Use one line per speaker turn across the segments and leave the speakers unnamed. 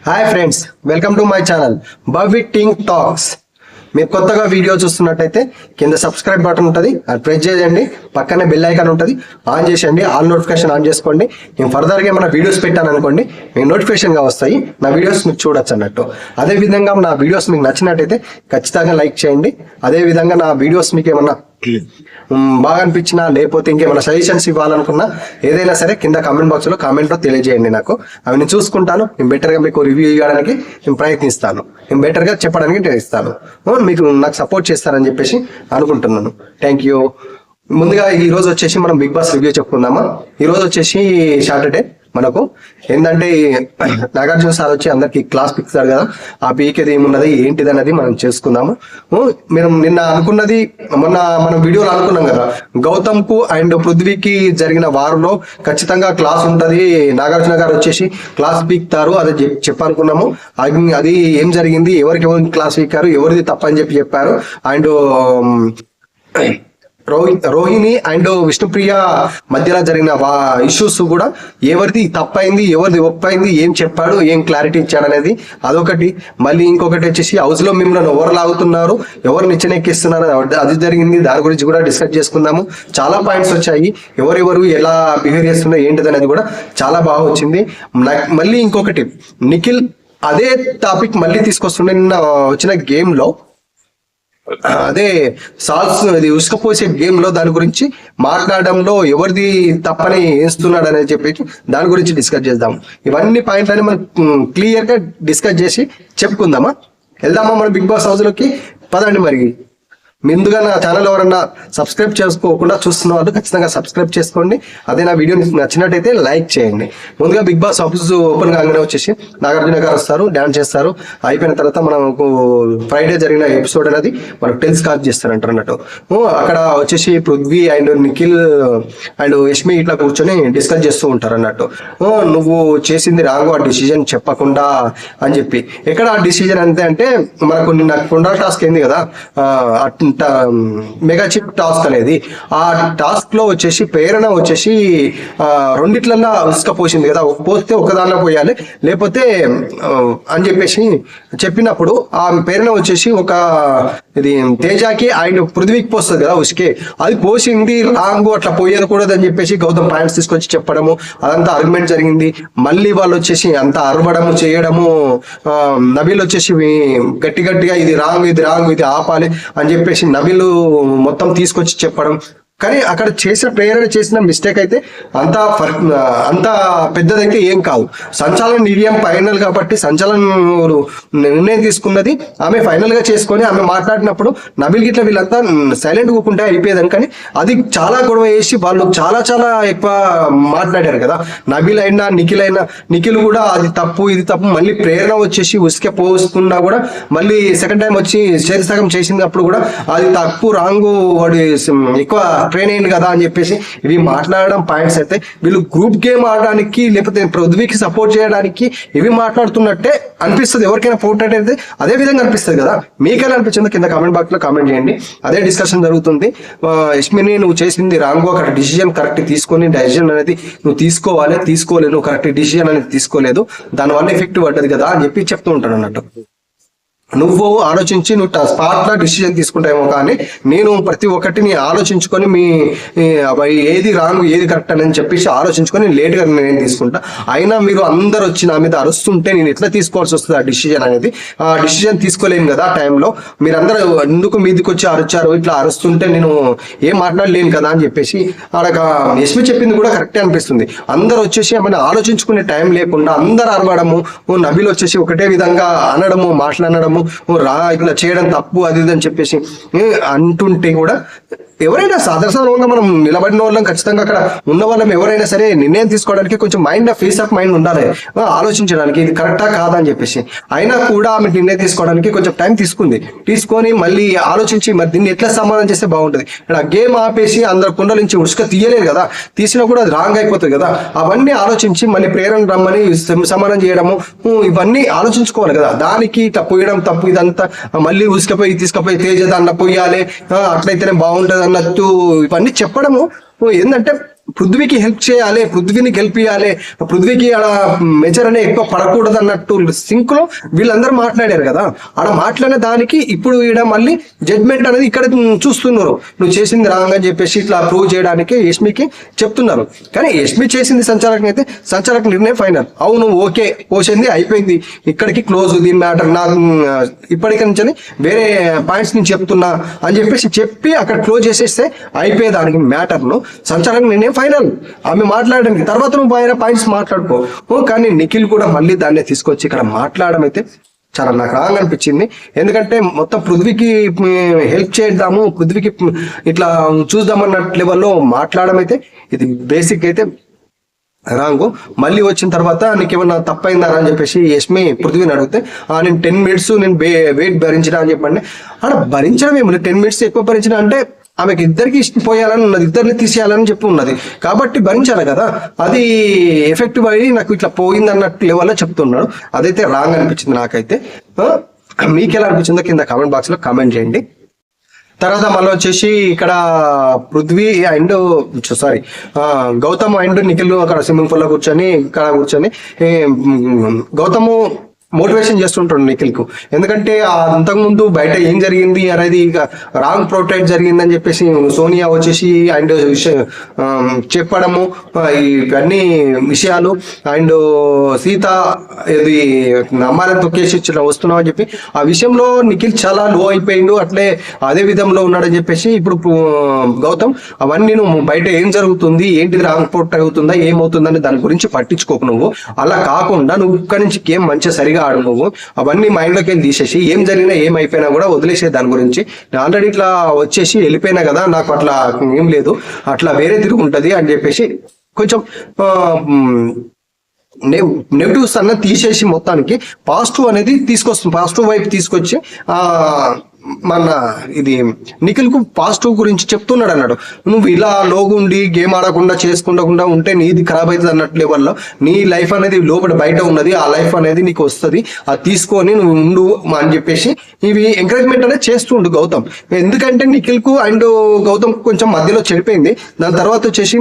Hi friends, welcome to my channel భవి టింగ్ talks. మీరు కొత్తగా వీడియో చూస్తున్నట్టయితే కింద సబ్స్క్రైబ్ బటన్ ఉంటుంది, అది ప్రెస్ చేయండి. పక్కనే బెల్ ఐకాన్ ఉంటుంది, ఆన్ చేసేయండి. ఆల్ నోటిఫికేషన్ ఆన్ చేసుకోండి. నేను ఫర్దర్గా ఏమైనా వీడియోస్ పెట్టాను అనుకోండి, మీకు నోటిఫికేషన్గా వస్తాయి. నా వీడియోస్ మీకు చూడొచ్చు అన్నట్టు. అదేవిధంగా నా వీడియోస్ మీకు నచ్చినట్టయితే ఖచ్చితంగా లైక్ చేయండి. అదేవిధంగా నా వీడియోస్ మీకు ఏమన్నా బాగా అనిపించినా, లేకపోతే ఇంకేమైనా సజెషన్స్ ఇవ్వాలనుకున్నా, ఏదైనా సరే కింద కామెంట్ బాక్స్లో కామెంట్లో తెలియజేయండి. నాకు అవి నేను చూసుకుంటాను. నేను బెటర్గా మీకు రివ్యూ ఇవ్వడానికి నేను ప్రయత్నిస్తాను. నేను బెటర్గా చెప్పడానికి నేను ఇస్తాను. మీకు నాకు సపోర్ట్ చేస్తారని చెప్పేసి అనుకుంటున్నాను. Thank you. ముందుగా ఈ రోజు వచ్చేసి మనం బిగ్ బాస్ రివ్యూ చెప్పుకుందామా. ఈ రోజు వచ్చేసి సాటర్డే. మనకు ఏంటంటే నాగార్జున సార్ వచ్చి అందరికి క్లాస్ పిక్తారు కదా, ఆ పీకేది ఏమున్నది ఏంటిది అనేది మనం చేసుకుందాము. మేము నిన్న అనుకున్నది, మొన్న మనం వీడియోలో అనుకున్నాం కదా, గౌతమ్ కు అండ్ పృథ్వీకి జరిగిన వారంలో ఖచ్చితంగా క్లాస్ ఉంటది, నాగార్జున గారు వచ్చేసి క్లాస్ పీక్తారు అది చెప్పనుకున్నాము. అది ఏం జరిగింది, ఎవరికి క్లాస్ పీకారు, ఎవరిది తప్పని చెప్పారు. అండ్ రోహిణి అండ్ విష్ణుప్రియ మధ్యలో జరిగిన ఇష్యూస్ కూడా ఎవరిది తప్పైంది, ఎవరిది ఒప్పైంది, ఏం చెప్పాడు, ఏం క్లారిటీ ఇచ్చాడు అనేది అదొకటి. మళ్ళీ ఇంకొకటి వచ్చేసి హౌస్ లో మిమ్మల్ని ఎవరు లాగుతున్నారు, ఎవరు నిచ్చెనెక్కిస్తున్నారు, అది జరిగింది. దాని గురించి కూడా డిస్కస్ చేసుకుందాము. చాలా పాయింట్స్ వచ్చాయి, ఎవరెవరు ఎలా బిహేవ్ చేస్తున్నారు ఏంటిది అనేది కూడా చాలా బాగా వచ్చింది. మళ్ళీ ఇంకొకటి, నిఖిల్ అదే టాపిక్ మళ్ళీ తీసుకొస్తుండే. నిన్న వచ్చిన గేమ్ లో అదే సాల్స్ ఇది ఉసుకపోసే గేమ్ లో దాని గురించి మాట్లాడడంలో ఎవరిది తప్పని వేస్తున్నాడు అనేది చెప్పేసి దాని గురించి డిస్కస్ చేద్దాం. ఇవన్నీ పాయింట్లని మనం క్లియర్ గా డిస్కస్ చేసి చెప్పుకుందామా. వెళ్దామా మన బిగ్ బాస్ హౌస్ లోకి, పదండి. మరి ముందుగా నా ఛానల్ ఎవరన్నా సబ్స్క్రైబ్ చేసుకోకుండా చూస్తున్న వాళ్ళు ఖచ్చితంగా సబ్స్క్రైబ్ చేసుకోండి. అదే నా వీడియో నచ్చినట్టయితే లైక్ చేయండి. ముందుగా బిగ్ బాస్ హౌస్ ఓపెన్ కాగానే వచ్చేసి నాగార్జున గారు వస్తారు, డాన్స్ చేస్తారు. అయిపోయిన తర్వాత మనకు ఫ్రైడే జరిగిన ఎపిసోడ్ అనేది మనకు టెలికాస్ట్ చేస్తారంటారు అన్నట్టు. అక్కడ వచ్చేసి పృథ్వీ అండ్ నిఖిల్ అండ్ యష్మి ఇట్లా కూర్చొని డిస్కస్ చేస్తూ ఉంటారు అన్నట్టు. నువ్వు చేసింది రాంగ్, ఆ డిసిజన్ చెప్పకుండా అని చెప్పి. ఎక్కడ ఆ డిసిజన్ అంతే అంటే మనకు నిన్న కుండా టాస్క్ అయింది కదా, మెగా చిప్ టాస్క్ అనేది. ఆ టాస్క్ లో వచ్చేసి ప్రేరణ వచ్చేసి రెండిట్లన్నా ఇసుక పోసింది కదా, పోస్తే ఒకదానిలో పోయాలి లేకపోతే అని చెప్పేసి చెప్పినప్పుడు ఆ ప్రేరణ వచ్చేసి ఒక ఇది తేజాకి అండ్ పృథ్వీకి పోస్తుంది కదా ఉసుకే, అది పోసింది రాంగు, అట్లా పోయకూడదు అని చెప్పేసి గౌతమ్ పాయింట్స్ తీసుకొచ్చి చెప్పడము, అదంతా ఆర్గ్యుమెంట్ జరిగింది. మళ్ళీ వాళ్ళు వచ్చేసి అంత అరవడము చేయడము, నబీల్ వచ్చేసి గట్టిగా ఇది రాంగ్, ఇది ఆపాలి అని చెప్పేసి నబీల్ మొత్తం తీసుకొచ్చి చెప్పడం. కానీ అక్కడ చేసిన ప్రేరణ చేసిన మిస్టేక్ అయితే అంత పెద్దదైతే ఏం కాదు. సంచాలన నిర్ణయం ఫైనల్ కాబట్టి సంచాలన నిర్ణయం తీసుకున్నది ఆమె ఫైనల్ గా చేసుకొని ఆమె మాట్లాడినప్పుడు నబిల్ గిట్ల వీళ్ళంతా సైలెంట్ కూకుంటే అయిపోయేదని. కానీ అది చాలా గొడవ వేసి వాళ్ళు చాలా ఎక్కువ మాట్లాడారు కదా. నబిల్ అయినా నిఖిల్ కూడా అది తప్పు ఇది తప్పు, మళ్ళీ ప్రేరణ వచ్చేసి ఉసుకే పోస్తున్నా కూడా మళ్ళీ సెకండ్ టైం వచ్చి చేరిసగం చేసినప్పుడు కూడా అది తప్పు రాంగు, వాడు ఎక్కువ ట్రైన్ అయింది కదా అని చెప్పేసి ఇవి మాట్లాడడం పాయింట్స్ అయితే వీళ్ళు గ్రూప్ గేమ్ ఆడడానికి లేకపోతే పృథ్వీకి సపోర్ట్ చేయడానికి ఇవి మాట్లాడుతున్నట్టే అనిపిస్తుంది. ఎవరికైనా పోర్ట్రేట్ అయితే అదే విధంగా అనిపిస్తుంది కదా. మీకైనా అనిపించిందో కింద కామెంట్ బాక్స్ లో కామెంట్ చేయండి. అదే డిస్కషన్ జరుగుతుంది. యష్మిని నువ్వు చేసింది రాంగో, అక్కడ డిసిజన్ కరెక్ట్ తీసుకొని డెసిజన్ అనేది నువ్వు తీసుకోలేదు, నువ్వు కరెక్ట్ డిసిజన్ అనేది తీసుకోలేదు, దానివల్ల ఎఫెక్ట్ పడ్డది కదా అని చెప్పి చెప్తూ ఉంటాను అన్నట్టు. నువ్వు ఆలోచించి నువ్వు స్పాట్ లా డిసిజన్ తీసుకుంటావేమో, కానీ నేను ప్రతి ఒక్కటిని ఆలోచించుకొని మీ ఏది రాంగ్ ఏది కరెక్ట్ అని చెప్పేసి ఆలోచించుకొని లేట్గా నేను తీసుకుంటా. అయినా మీరు అందరు వచ్చి నా మీద అరుస్తుంటే నేను ఎట్లా తీసుకోవాల్సి వస్తుంది ఆ డిసిజన్ అనేది. ఆ డిసిజన్ తీసుకోలేను కదా ఆ టైంలో. మీరందరూ ఎందుకు మీదికి వచ్చి అరుచారు, ఇట్లా అరుస్తుంటే నేను ఏం మాట్లాడలేను కదా అని చెప్పేసి అక్కడ యష్మి చెప్పింది కూడా కరెక్టే అనిపిస్తుంది. అందరు వచ్చేసి ఏమైనా ఆలోచించుకునే టైం లేకుండా అందరు అరవడము, నబీల్ వచ్చేసి ఒకటే విధంగా అనడము, మాట్లాడడము, ఇట్లా చేయడం తప్పు అది ఇది అని చెప్పేసి అంటుంటే కూడా ఎవరైనా సాధారణంగా మనం నిలబడిన వాళ్ళం, ఖచ్చితంగా అక్కడ ఉన్న వాళ్ళం ఎవరైనా సరే నిర్ణయం తీసుకోవడానికి కొంచెం ఫేస్ ఆఫ్ మైండ్ ఉండాలి, ఆలోచించడానికి ఇది కరెక్టా కాదా అని చెప్పేసి. అయినా కూడా ఆమె నిర్ణయం తీసుకోవడానికి కొంచెం టైం తీసుకొని మళ్ళీ ఆలోచించి మరి దీన్ని ఎట్లా సమాధానం చేస్తే బాగుంటుంది. ఇక్కడ గేమ్ ఆపేసి అందరు కుండల నుంచి ఉసుక తీయలేదు కదా, తీసినా కూడా అది రాంగ్ అయిపోతుంది కదా. అవన్నీ ఆలోచించి మళ్ళీ ప్రేరణ రమ్మని సమాధానం చేయడము, ఇవన్నీ ఆలోచించుకోవాలి కదా. దానికి ఇట్లా పోయడం తప్పు, ఇదంతా మళ్ళీ ఉసుకపోయి తీసుకపోయి తేజ దాంట్లో పోయాలి, అట్లయితేనే బాగుంటది అన్నట్టు ఇవన్నీ చెప్పడము ఏంటంటే పృథ్వీకి హెల్ప్ చేయాలి, పృథ్వీని గెలిపియాలి, పృథ్వీకి ఆడ మెజర్ అనే ఎక్కువ పడకూడదు అన్నట్టు సింక్ లో వీళ్ళందరూ మాట్లాడారు కదా. ఆడ మాట్లాడిన దానికి ఇప్పుడు ఈడ మళ్ళీ జడ్మెంట్ అనేది ఇక్కడ చూస్తున్నారు. నువ్వు చేసింది రాంగ్ అని చెప్పేసి ఇట్లా ప్రూవ్ చేయడానికి యష్మికి చెప్తున్నారు. కానీ యష్మి చేసింది సంచాలకం అయితే సంచాలక నిర్ణయం ఫైనల్. అవును ఓకే పోసింది అయిపోయింది, ఇక్కడికి క్లోజ్ దీని మ్యాటర్. నాకు ఇప్పటికి నుంచి వేరే పాయింట్స్ నేను చెప్తున్నా అని చెప్పేసి చెప్పి అక్కడ క్లోజ్ చేసేస్తే అయిపోయేదానికి మ్యాటర్ ను. సంచాలక నిర్ణయం ఫైనల్. ఆమె మాట్లాడడానికి తర్వాత నువ్వు ఆయన పాయింట్స్ మాట్లాడుకో. కానీ నిఖిల్ కూడా మళ్ళీ దాన్ని తీసుకొచ్చి ఇక్కడ మాట్లాడడం అయితే చాలా నాకు రాంగ్ అనిపించింది. ఎందుకంటే మొత్తం పృథ్వీకి హెల్ప్ చేద్దాము, పృథ్వీకి ఇట్లా చూద్దామన్న లెవెల్లో మాట్లాడడం అయితే ఇది బేసిక్ అయితే రాంగు. మళ్ళీ వచ్చిన తర్వాత నీకేమన్నా తప్పైందా అని చెప్పేసి యష్మి పృథ్వీని అడిగితే నేను 10 minutes నేను వెయిట్ భరించిన అని చెప్పండి. ఆడ భరించడం ఏమి 10 minutes ఎక్కువ భరించిన అంటే ఆమెకి ఇద్దరికి పోయాలని ఉన్నది, ఇద్దరిని తీసేయాలని చెప్పి ఉన్నది కాబట్టి భరించాలి కదా. అది ఎఫెక్టివ్ అయ్యి నాకు ఇట్లా పోయింది అన్నట్టు లెవెల్లో చెప్తున్నాడు. అదైతే రాంగ్ అనిపించింది నాకైతే. మీకు ఎలా అనిపించిందో కింద కామెంట్ బాక్స్ లో కామెంట్ చేయండి. తర్వాత మళ్ళీ వచ్చేసి ఇక్కడ పృథ్వీ అండ్ గౌతమ్ అండ్ నిఖిల్ అక్కడ స్విమ్మింగ్ పూల్ లో కూర్చొని గౌతము మోటివేషన్ చేస్తుంటాడు నిఖిల్ కు. ఎందుకంటే అంతకుముందు బయట ఏం జరిగింది అనేది ఇక రాంగ్ ప్రొటెక్ట్ జరిగిందని చెప్పేసి సోనియా వచ్చేసి అండ్ చెప్పడము ఇవన్నీ విషయాలు అండ్ సీత ఇది అమ్మాయిని తొక్కేసి ఇట్లా వస్తున్నావు అని చెప్పి ఆ విషయంలో నిఖిల్ చాలా లో అయిపోయిండు. అట్లే అదే విధంలో ఉన్నాడని చెప్పేసి ఇప్పుడు గౌతమ్ అవన్నీ నువ్వు బయట ఏం జరుగుతుంది, ఏంటిది రాంగ్ ప్రొటెక్ట్ అవుతుందా ఏమవుతుందని దాని గురించి పట్టించుకోకు. నువ్వు అలా కాకుండా నువ్వు ఇక్కడి నుంచి గేమ్ మంచిగా సరిగా ఆడు. నువ్వు అవన్నీ మైండ్ లోకి తీసేసి ఏం జరిగినా ఏమైపోయినా కూడా వదిలేసే దాని గురించి. నేను ఆల్రెడీ ఇట్లా వచ్చేసి వెళ్ళిపోయినా కదా, నాకు అట్లా ఏం లేదు, అట్లా వేరే తిరుగు ఉంటది అని చెప్పేసి కొంచెం నెగిటివ్స్ అన్న తీసేసి మొత్తానికి పాజిటివ్ అనేది తీసుకొస్తుంది. పాజిటివ్ వైపు తీసుకొచ్చి మన ఇది నిఖిల్ కు పాజిటివ్ గురించి చెప్తున్నాడు అన్నాడు. నువ్వు ఇలా లోగుండి గేమ్ ఆడకుండా చేసుకుంటకుండా ఉంటే నీది ఖరాబ్ అవుతుంది అన్నట్టు లెవెల్లో నీ లైఫ్ అనేది లోపల బయట ఉన్నది, ఆ లైఫ్ అనేది నీకు వస్తుంది, అది తీసుకొని నువ్వు ఉండు అని చెప్పేసి ఇవి ఎంకరేజ్మెంట్ అనేది చేస్తుండు గౌతమ్. ఎందుకంటే నిఖిల్ కు అండ్ గౌతమ్ కొంచెం మధ్యలో చెడిపోయింది. దాని తర్వాత వచ్చేసి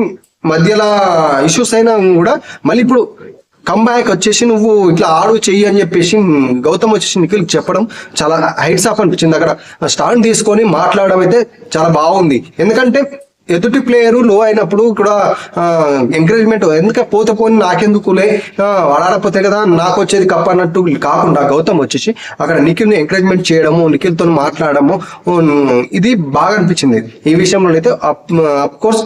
మధ్యలో ఇష్యూస్ అయినా కూడా మళ్ళీ ఇప్పుడు కంబ్యాక్ వచ్చేసి నువ్వు ఇట్లా ఆడు చెయ్యి అని చెప్పేసి గౌతమ్ వచ్చేసి నిఖిల్ చెప్పడం చాలా హైట్స్ ఆఫ్ అనిపించింది. అక్కడ స్టాండ్ తీసుకొని మాట్లాడడం అయితే చాలా బాగుంది. ఎందుకంటే ఎదుటి ప్లేయర్ లో అయినప్పుడు కూడా ఎంకరేజ్మెంట్ ఎందుకంటే పోతే పోని నాకెందుకులే ఆడకపోతే కదా నాకు వచ్చేది కప్ అన్నట్టు కాకుండా గౌతమ్ వచ్చేసి అక్కడ నిఖిల్ని ఎంకరేజ్మెంట్ చేయడము, నిఖిల్తో మాట్లాడము ఇది బాగా అనిపించింది. ఈ విషయంలో అయితే అఫ్ కోర్స్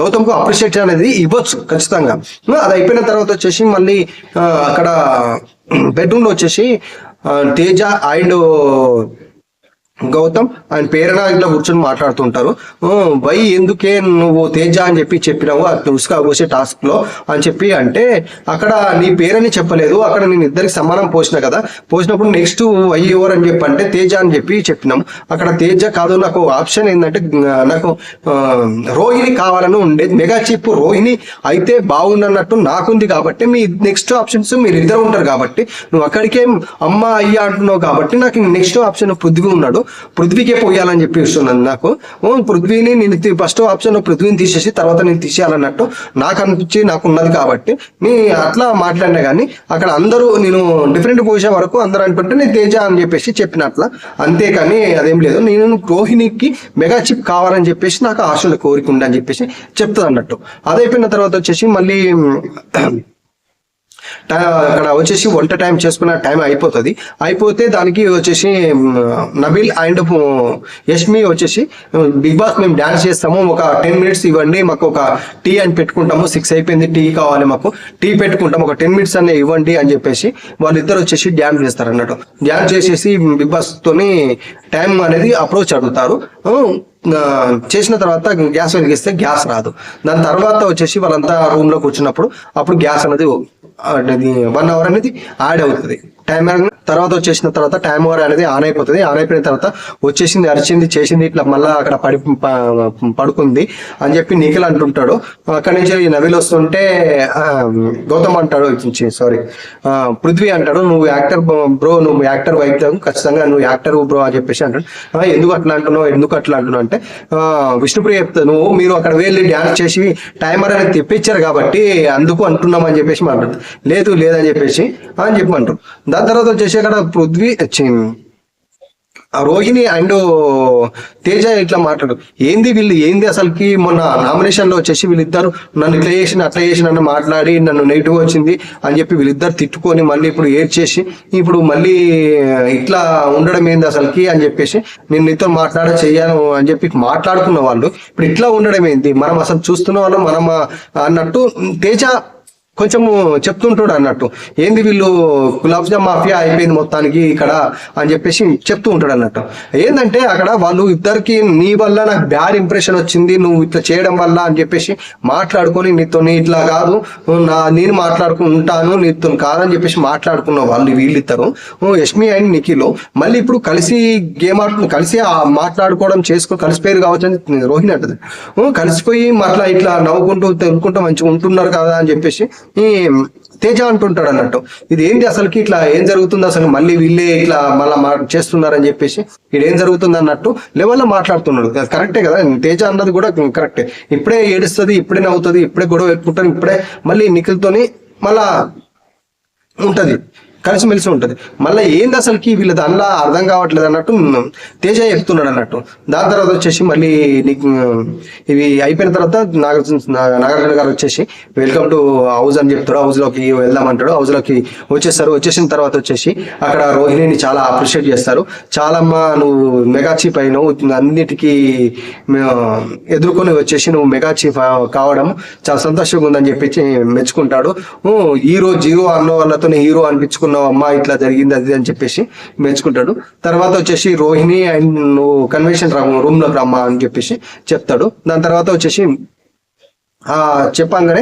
గౌతమ్ కు అప్రిషియేట్ అనేది ఇవ్వచ్చు ఖచ్చితంగా. అది అయిపోయిన తర్వాత వచ్చేసి మళ్ళీ అక్కడ బెడ్రూమ్ లో వచ్చేసి తేజ అండ్ గౌతమ్ ఆయన పేరున ఇట్లా కూర్చొని మాట్లాడుతుంటారు. వై ఎందుకే నువ్వు తేజ అని చెప్పి చెప్పినావు ఉసుక పోసే టాస్క్ లో అని చెప్పి అంటే అక్కడ నీ పేరని చెప్పలేదు, అక్కడ నేను ఇద్దరికి సమానం పోసిన కదా, పోసినప్పుడు నెక్స్ట్ వై ఎవరు అని చెప్పి అంటే తేజ అని చెప్పి చెప్పినాం. అక్కడ తేజ కాదు, నాకు ఆప్షన్ ఏంటంటే నాకు రోహిణి కావాలని ఉండేది. మెగా చిప్ రోహిణి అయితే బాగుండన్నట్టు నాకుంది కాబట్టి మీ నెక్స్ట్ ఆప్షన్స్ మీరు ఇద్దరు ఉంటారు కాబట్టి నువ్వు అక్కడికే అమ్మ అయ్యా అంటున్నావు కాబట్టి నాకు నెక్స్ట్ ఆప్షన్ పృథ్వీ ఉన్నాడు, పృథ్వీకే పోయాలని చెప్పి ఇస్తున్నాను. నాకు పృథ్వీని నేను ఫస్ట్ ఆప్షన్ పృథ్వీని తీసేసి తర్వాత నేను తీసేయాలన్నట్టు నాకు అనిపించి నాకు ఉన్నది కాబట్టి నీ అట్లా మాట్లాడినా కానీ అక్కడ అందరూ నేను డిఫరెంట్ పొజిషన్ వరకు అందరూ అనుకుంటే నేను తేజ అని చెప్పేసి చెప్పినట్ల, అంతేకాని అదేం లేదు. నేను రోహిణికి మెగా చిప్ కావాలని చెప్పేసి నాకు ఆశలు కోరిక ఉండి అని చెప్పేసి చెప్తుంది అన్నట్టు. అదైపోయిన తర్వాత వచ్చేసి మళ్ళీ అక్కడ వచ్చేసి వంట టైం చేసుకున్న టైం అయిపోతుంది. అయిపోతే దానికి వచ్చేసి నబీల్ అండ్ యష్మి వచ్చేసి బిగ్ బాస్ మేము డాన్స్ చేస్తాము, ఒక 10 minutes ఇవ్వండి మాకు, ఒక టీ అని పెట్టుకుంటాము, 6 అయిపోయింది టీ కావాలి మాకు, టీ పెట్టుకుంటాము, ఒక 10 minutes అనే ఇవ్వండి అని చెప్పేసి వాళ్ళిద్దరు వచ్చేసి డ్యాన్స్ చేస్తారు అన్నట్టు. డ్యాన్స్ చేసేసి బిగ్ బాస్ తోని టైం అనేది అప్రోచ్ అడుగుతారు. చేసిన తర్వాత గ్యాస్ వెలిగిస్తే గ్యాస్ రాదు. దాని తర్వాత వచ్చేసి వాళ్ళంతా రూమ్ లో కూర్చున్నప్పుడు అప్పుడు గ్యాస్ అనేది అనేది 1 అవర్ అనేది యాడ్ అవుతుంది. టైమర్ తర్వాత వచ్చేసిన తర్వాత టైం ఓవర్ అనేది ఆన్ అయిపోతుంది. ఆన్ అయిపోయిన తర్వాత వచ్చేసింది, అరిచింది, చేసింది, ఇట్లా మళ్ళీ అక్కడ పడుకుంది అని చెప్పి నిఖిల్ అంటుంటాడు. అక్కడి నుంచి నవీల్ వస్తుంటే గౌతమ్ అంటాడు, సారీ పృథ్వీ అంటాడు, నువ్వు యాక్టర్ బ్రో, నువ్వు యాక్టర్ వైపు ఖచ్చితంగా నువ్వు యాక్టర్ బ్రో అని చెప్పేసి అంటాడు. ఎందుకు అట్లా అంటున్నావు అంటే విష్ణుప్రియ చెప్తాను, మీరు అక్కడ వెళ్ళి డ్యాన్స్ చేసి టైమర్ అనేది తెప్పించారు కాబట్టి అందుకు అంటున్నాం అని చెప్పేసి మాట్లాడు. లేదని చెప్పేసి అని చెప్పమంటారు. దాని తర్వాత వచ్చేసి అక్కడ పృథ్వీ రోహిణి అండ్ తేజ ఇట్లా మాట్లాడు, ఏంది అసలుకి మొన్న నామినేషన్ లో వచ్చేసి వీళ్ళిద్దరు నన్ను ఇట్లా చేసిన అట్లా చేసిన అని మాట్లాడి నన్ను నెగిటివ్ వచ్చింది అని చెప్పి వీళ్ళిద్దరు తిట్టుకొని మళ్ళీ ఇప్పుడు ఏడ్చేసి ఇప్పుడు మళ్ళీ ఇట్లా ఉండడం ఏంది అసలుకి అని చెప్పేసి నేను నీతో చెయ్యాను అని చెప్పి మాట్లాడుకున్న వాళ్ళు ఇప్పుడు ఇట్లా ఉండడం ఏంది, మనం అసలు చూస్తున్న వాళ్ళు మనం అన్నట్టు తేజ కొంచెము చెప్తుంటాడు అన్నట్టు. ఏంది వీళ్ళు గులాబ్ జామ్ మాఫియా అయిపోయింది మొత్తానికి ఇక్కడ అని చెప్పేసి చెప్తూ ఉంటాడు అన్నట్టు. ఏంటంటే అక్కడ వాళ్ళు ఇద్దరికి నీ వల్ల నాకు బ్యాడ్ ఇంప్రెషన్ వచ్చింది, నువ్వు ఇట్లా చేయడం వల్ల అని చెప్పేసి మాట్లాడుకొని నీతో ఇట్లా కాదు నేను ఉంటాను నీతో కాదని చెప్పేసి మాట్లాడుకున్న వాళ్ళు వీళ్ళిద్దరు యష్మి అండ్ నిఖిల్ మళ్ళీ ఇప్పుడు కలిసి గేమ్ కలిసి మాట్లాడుకోవడం చేసుకుని కలిసిపోయారు కావచ్చు అని రోహిణి అంటది. కలిసిపోయి ఇట్లా నవ్వుకుంటూ తెలుకుంటూ మంచిగా ఉంటున్నారు కదా అని చెప్పేసి ఈ తేజ అంటుంటాడు అన్నట్టు. ఇది ఏంటి అసలుకి, ఇట్లా ఏం జరుగుతుంది అసలు, మళ్ళీ వీళ్ళే ఇట్లా మళ్ళీ చేస్తున్నారని చెప్పేసి ఇదేం జరుగుతుంది అన్నట్టు లెవెల్లో మాట్లాడుతున్నాడు. కరెక్టే కదా, తేజ అన్నది కూడా కరెక్టే. ఇప్పుడే ఏడుస్తుంది, ఇప్పుడే నవ్వుతుంది, ఇప్పుడే గొడవ పెట్టుకుంటాను, ఇప్పుడే మళ్ళీ నిఖిల్తోని మళ్ళా ఉంటది, కలిసిమెలిసి ఉంటది. మళ్ళీ ఏంది అసలుకి వీళ్ళ దానిలో అర్థం కావట్లేదు అన్నట్టు తేజ చెప్తున్నాడు అన్నట్టు. దాని తర్వాత వచ్చేసి మళ్ళీ ఇవి అయిపోయిన తర్వాత నాగార్జున గారు వచ్చేసి వెల్కమ్ టు హౌస్ అని చెప్తాడు. హౌస్ లోకి వెళ్దామంటాడు. హౌస్ లోకి వచ్చేస్తారు. వచ్చేసిన తర్వాత వచ్చేసి అక్కడ రోహిణిని చాలా అప్రిషియేట్ చేస్తారు. చాలా అమ్మా నువ్వు మెగా చీఫ్ అయినావు, అన్నిటికీ ఎదుర్కొని వచ్చేసి నువ్వు మెగా చీఫ్ కావడం చాలా సంతోషంగా ఉందని చెప్పి మెచ్చుకుంటాడు. హీరో జీరో అన్న వాళ్ళతో హీరో అనిపించుకున్న అమ్మా ఇట్లా జరిగింది అది అని చెప్పేసి మెచ్చుకుంటాడు. తర్వాత వచ్చేసి రోహిణి అండ్ నువ్వు కన్వెన్షన్ రూమ్ లోకి రమ్మా అని చెప్పేసి చెప్తాడు. దాని తర్వాత వచ్చేసి చెప్పంగానే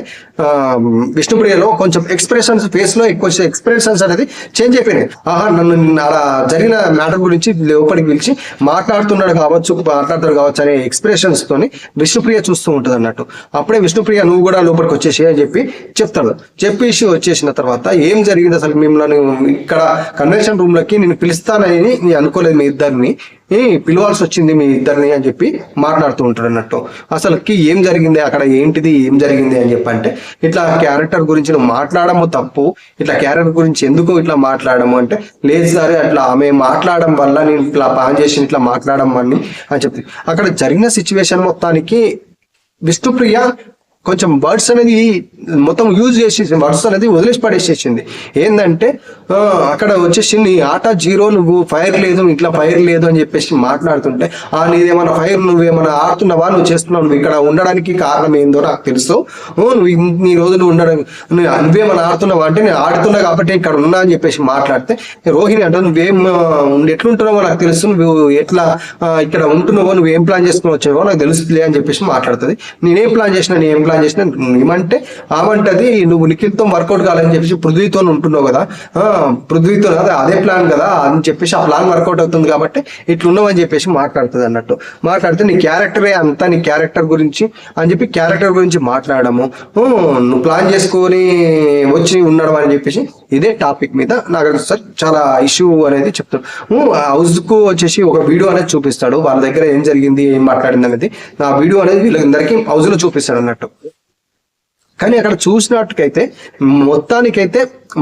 విష్ణుప్రియలో కొంచెం ఎక్స్ప్రెషన్స్ ఫేస్ లో ఎక్కువ ఎక్స్ప్రెషన్స్ అనేది చేంజ్ అయిపోయినాయి. నన్ను అలా జరిగిన మ్యాటర్ గురించి లోపలికి పిలిచి మాట్లాడుతాడు కావచ్చు అనే ఎక్స్ప్రెషన్స్ తోని విష్ణుప్రియ చూస్తూ ఉంటుంది అన్నట్టు. అప్పుడే విష్ణుప్రియ నువ్వు కూడా లోపలికి వచ్చేసి అని చెప్పి చెప్తాడు. చెప్పేసి వచ్చేసిన తర్వాత ఏం జరిగింది అసలు, మిమ్మల్ని ఇక్కడ కన్వెన్షన్ రూమ్ లోకి నేను పిలుస్తానని నేను అనుకోలేదు, మీ ఇద్దరిని పిలవాల్సి వచ్చింది మీ ఇద్దరిని అని చెప్పి మాట్లాడుతూ ఉంటాడు అన్నట్టు. అసలుకి ఏం జరిగింది అక్కడ, ఏంటిది ఏం జరిగింది అని చెప్పి అంటే ఇట్లా క్యారెక్టర్ గురించి నువ్వు మాట్లాడము తప్పు, ఇట్లా క్యారెక్టర్ గురించి ఎందుకు ఇట్లా మాట్లాడము అంటే లేదు సరే అట్లా ఆమె మాట్లాడడం వల్ల నేను ఇట్లా ప్లాన్ చేసి ఇట్లా మాట్లాడడం అని చెప్తే అక్కడ జరిగిన సిచ్యువేషన్ మొత్తానికి విష్ణుప్రియ కొంచెం వర్డ్స్ అనేది మొత్తం యూజ్ చేసేసి వర్డ్స్ అనేది వదిలేసి పడేసేసింది. ఏంటంటే అక్కడ వచ్చేసి నీ ఆట జీరో, నువ్వు ఫైర్ లేదు, ఇట్లా ఫైర్ లేదు అని చెప్పేసి మాట్లాడుతుంటే నీదేమన్నా ఫైర్, నువ్వేమన్నా ఆడుతున్నావా, నువ్వు చేస్తున్నావు, నువ్వు ఇక్కడ ఉండడానికి కారణం ఏందో నాకు తెలుసు, నువ్వు ఇన్ని రోజులు ఉండడం నువ్వేమన్నా ఆడుతున్నావా అంటే నేను ఆడుతున్నా కాబట్టి ఇక్కడ ఉన్నా అని చెప్పేసి మాట్లాడితే రోహిణి అంటే నువ్వేం ఎట్లుంటున్నావో నాకు తెలుసు, నువ్వు ఎట్లా ఇక్కడ ఉంటున్నావో, నువ్వేం ప్లాన్ చేసుకుని వచ్చావో నాకు తెలుసులే అని చెప్పేసి మాట్లాడుతుంది. నేనేం ప్లాన్ చేసిన ఏమంటే ఆమంటది నువ్వు నిఖిల్తో వర్కౌట్ కావాలని చెప్పేసి పృథ్వీతో ఉంటున్నావు కదా, పృథ్వీతో అదే ప్లాన్ కదా అని చెప్పేసి ఆ ప్లాన్ వర్కౌట్ అవుతుంది కాబట్టి ఇట్లున్నావు అని చెప్పేసి మాట్లాడుతుంది అన్నట్టు. మాట్లాడితే నీ క్యారెక్టరే అంతా, నీ క్యారెక్టర్ గురించి అని చెప్పి క్యారెక్టర్ గురించి మాట్లాడము, నువ్వు ప్లాన్ చేసుకొని వచ్చి ఉండడం అని చెప్పేసి ఇదే టాపిక్ మీద నాకు చాలా ఇష్యూ అనేది చెప్తాడు. హౌస్ కు వచ్చేసి ఒక వీడియో అనేది చూపిస్తాడు, వాళ్ళ దగ్గర ఏం జరిగింది ఏం మాట్లాడింది అనేది ఆ వీడియో అనేది వీళ్ళందరికీ హౌస్ లో చూపిస్తాడు అన్నట్టు. కానీ అక్కడ చూసినట్టుకైతే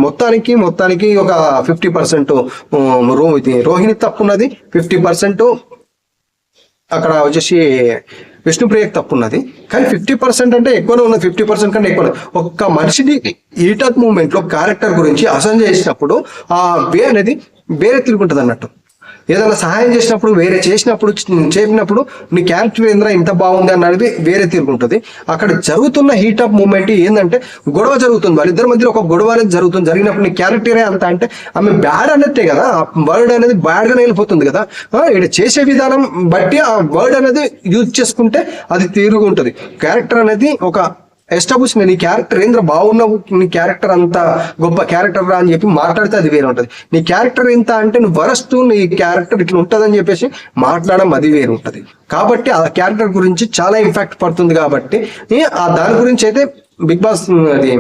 మొత్తానికి ఒక 50% రోహిణి తప్పున్నది, 50% అక్కడ వచ్చేసి విష్ణుప్రియకి తప్పున్నది. కానీ 50% అంటే ఎక్కువనే ఉన్నది, 50% కంటే ఎక్కువ. ఒక్క మనిషిని ఈటక్ మూమెంట్ లో క్యారెక్టర్ గురించి అసహ్యం చేసినప్పుడు ఆ వే అనేది వేరే తిరుగుంటుంది అన్నట్టు. ఏదైనా సహాయం చేసినప్పుడు వేరే చెప్పినప్పుడు నీ క్యారెక్టర్ ఏంద్రా ఇంత బాగుంది అన్నది వేరే తిరుగుంటుంది. అక్కడ జరుగుతున్న హీట్ అప్ మూమెంట్ ఏంటంటే గొడవ జరుగుతుంది, వాళ్ళిద్దరి మధ్యలో ఒక గొడవ అనేది జరిగినప్పుడు నీ క్యారెక్టరే అంత అంటే ఆమె బ్యాడ్ అన్నట్టే కదా, ఆ వర్డ్ అనేది బ్యాడ్ గానే వెళ్ళిపోతుంది కదా. ఇక్కడ చేసే విధానం బట్టి ఆ వర్డ్ అనేది యూజ్ చేసుకుంటే అది తిరుగుంటుంది. క్యారెక్టర్ అనేది ఒక ఎస్టాబ్లిష్ నీ క్యారెక్టర్ ఏంద్ర బాగున్నావు, నీ క్యారెక్టర్ అంత గొప్ప క్యారెక్టర్ రా అని చెప్పి మాట్లాడితే అది వేరే ఉంటుంది. నీ క్యారెక్టర్ ఎంత అంటే నువ్వు వరస్ట్, నీ క్యారెక్టర్ ఇట్లా ఉంటుందని చెప్పేసి మాట్లాడడం అది వేరు ఉంటుంది. కాబట్టి ఆ క్యారెక్టర్ గురించి చాలా ఇంపాక్ట్ పడుతుంది. కాబట్టి దాని గురించి అయితే బిగ్ బాస్ అది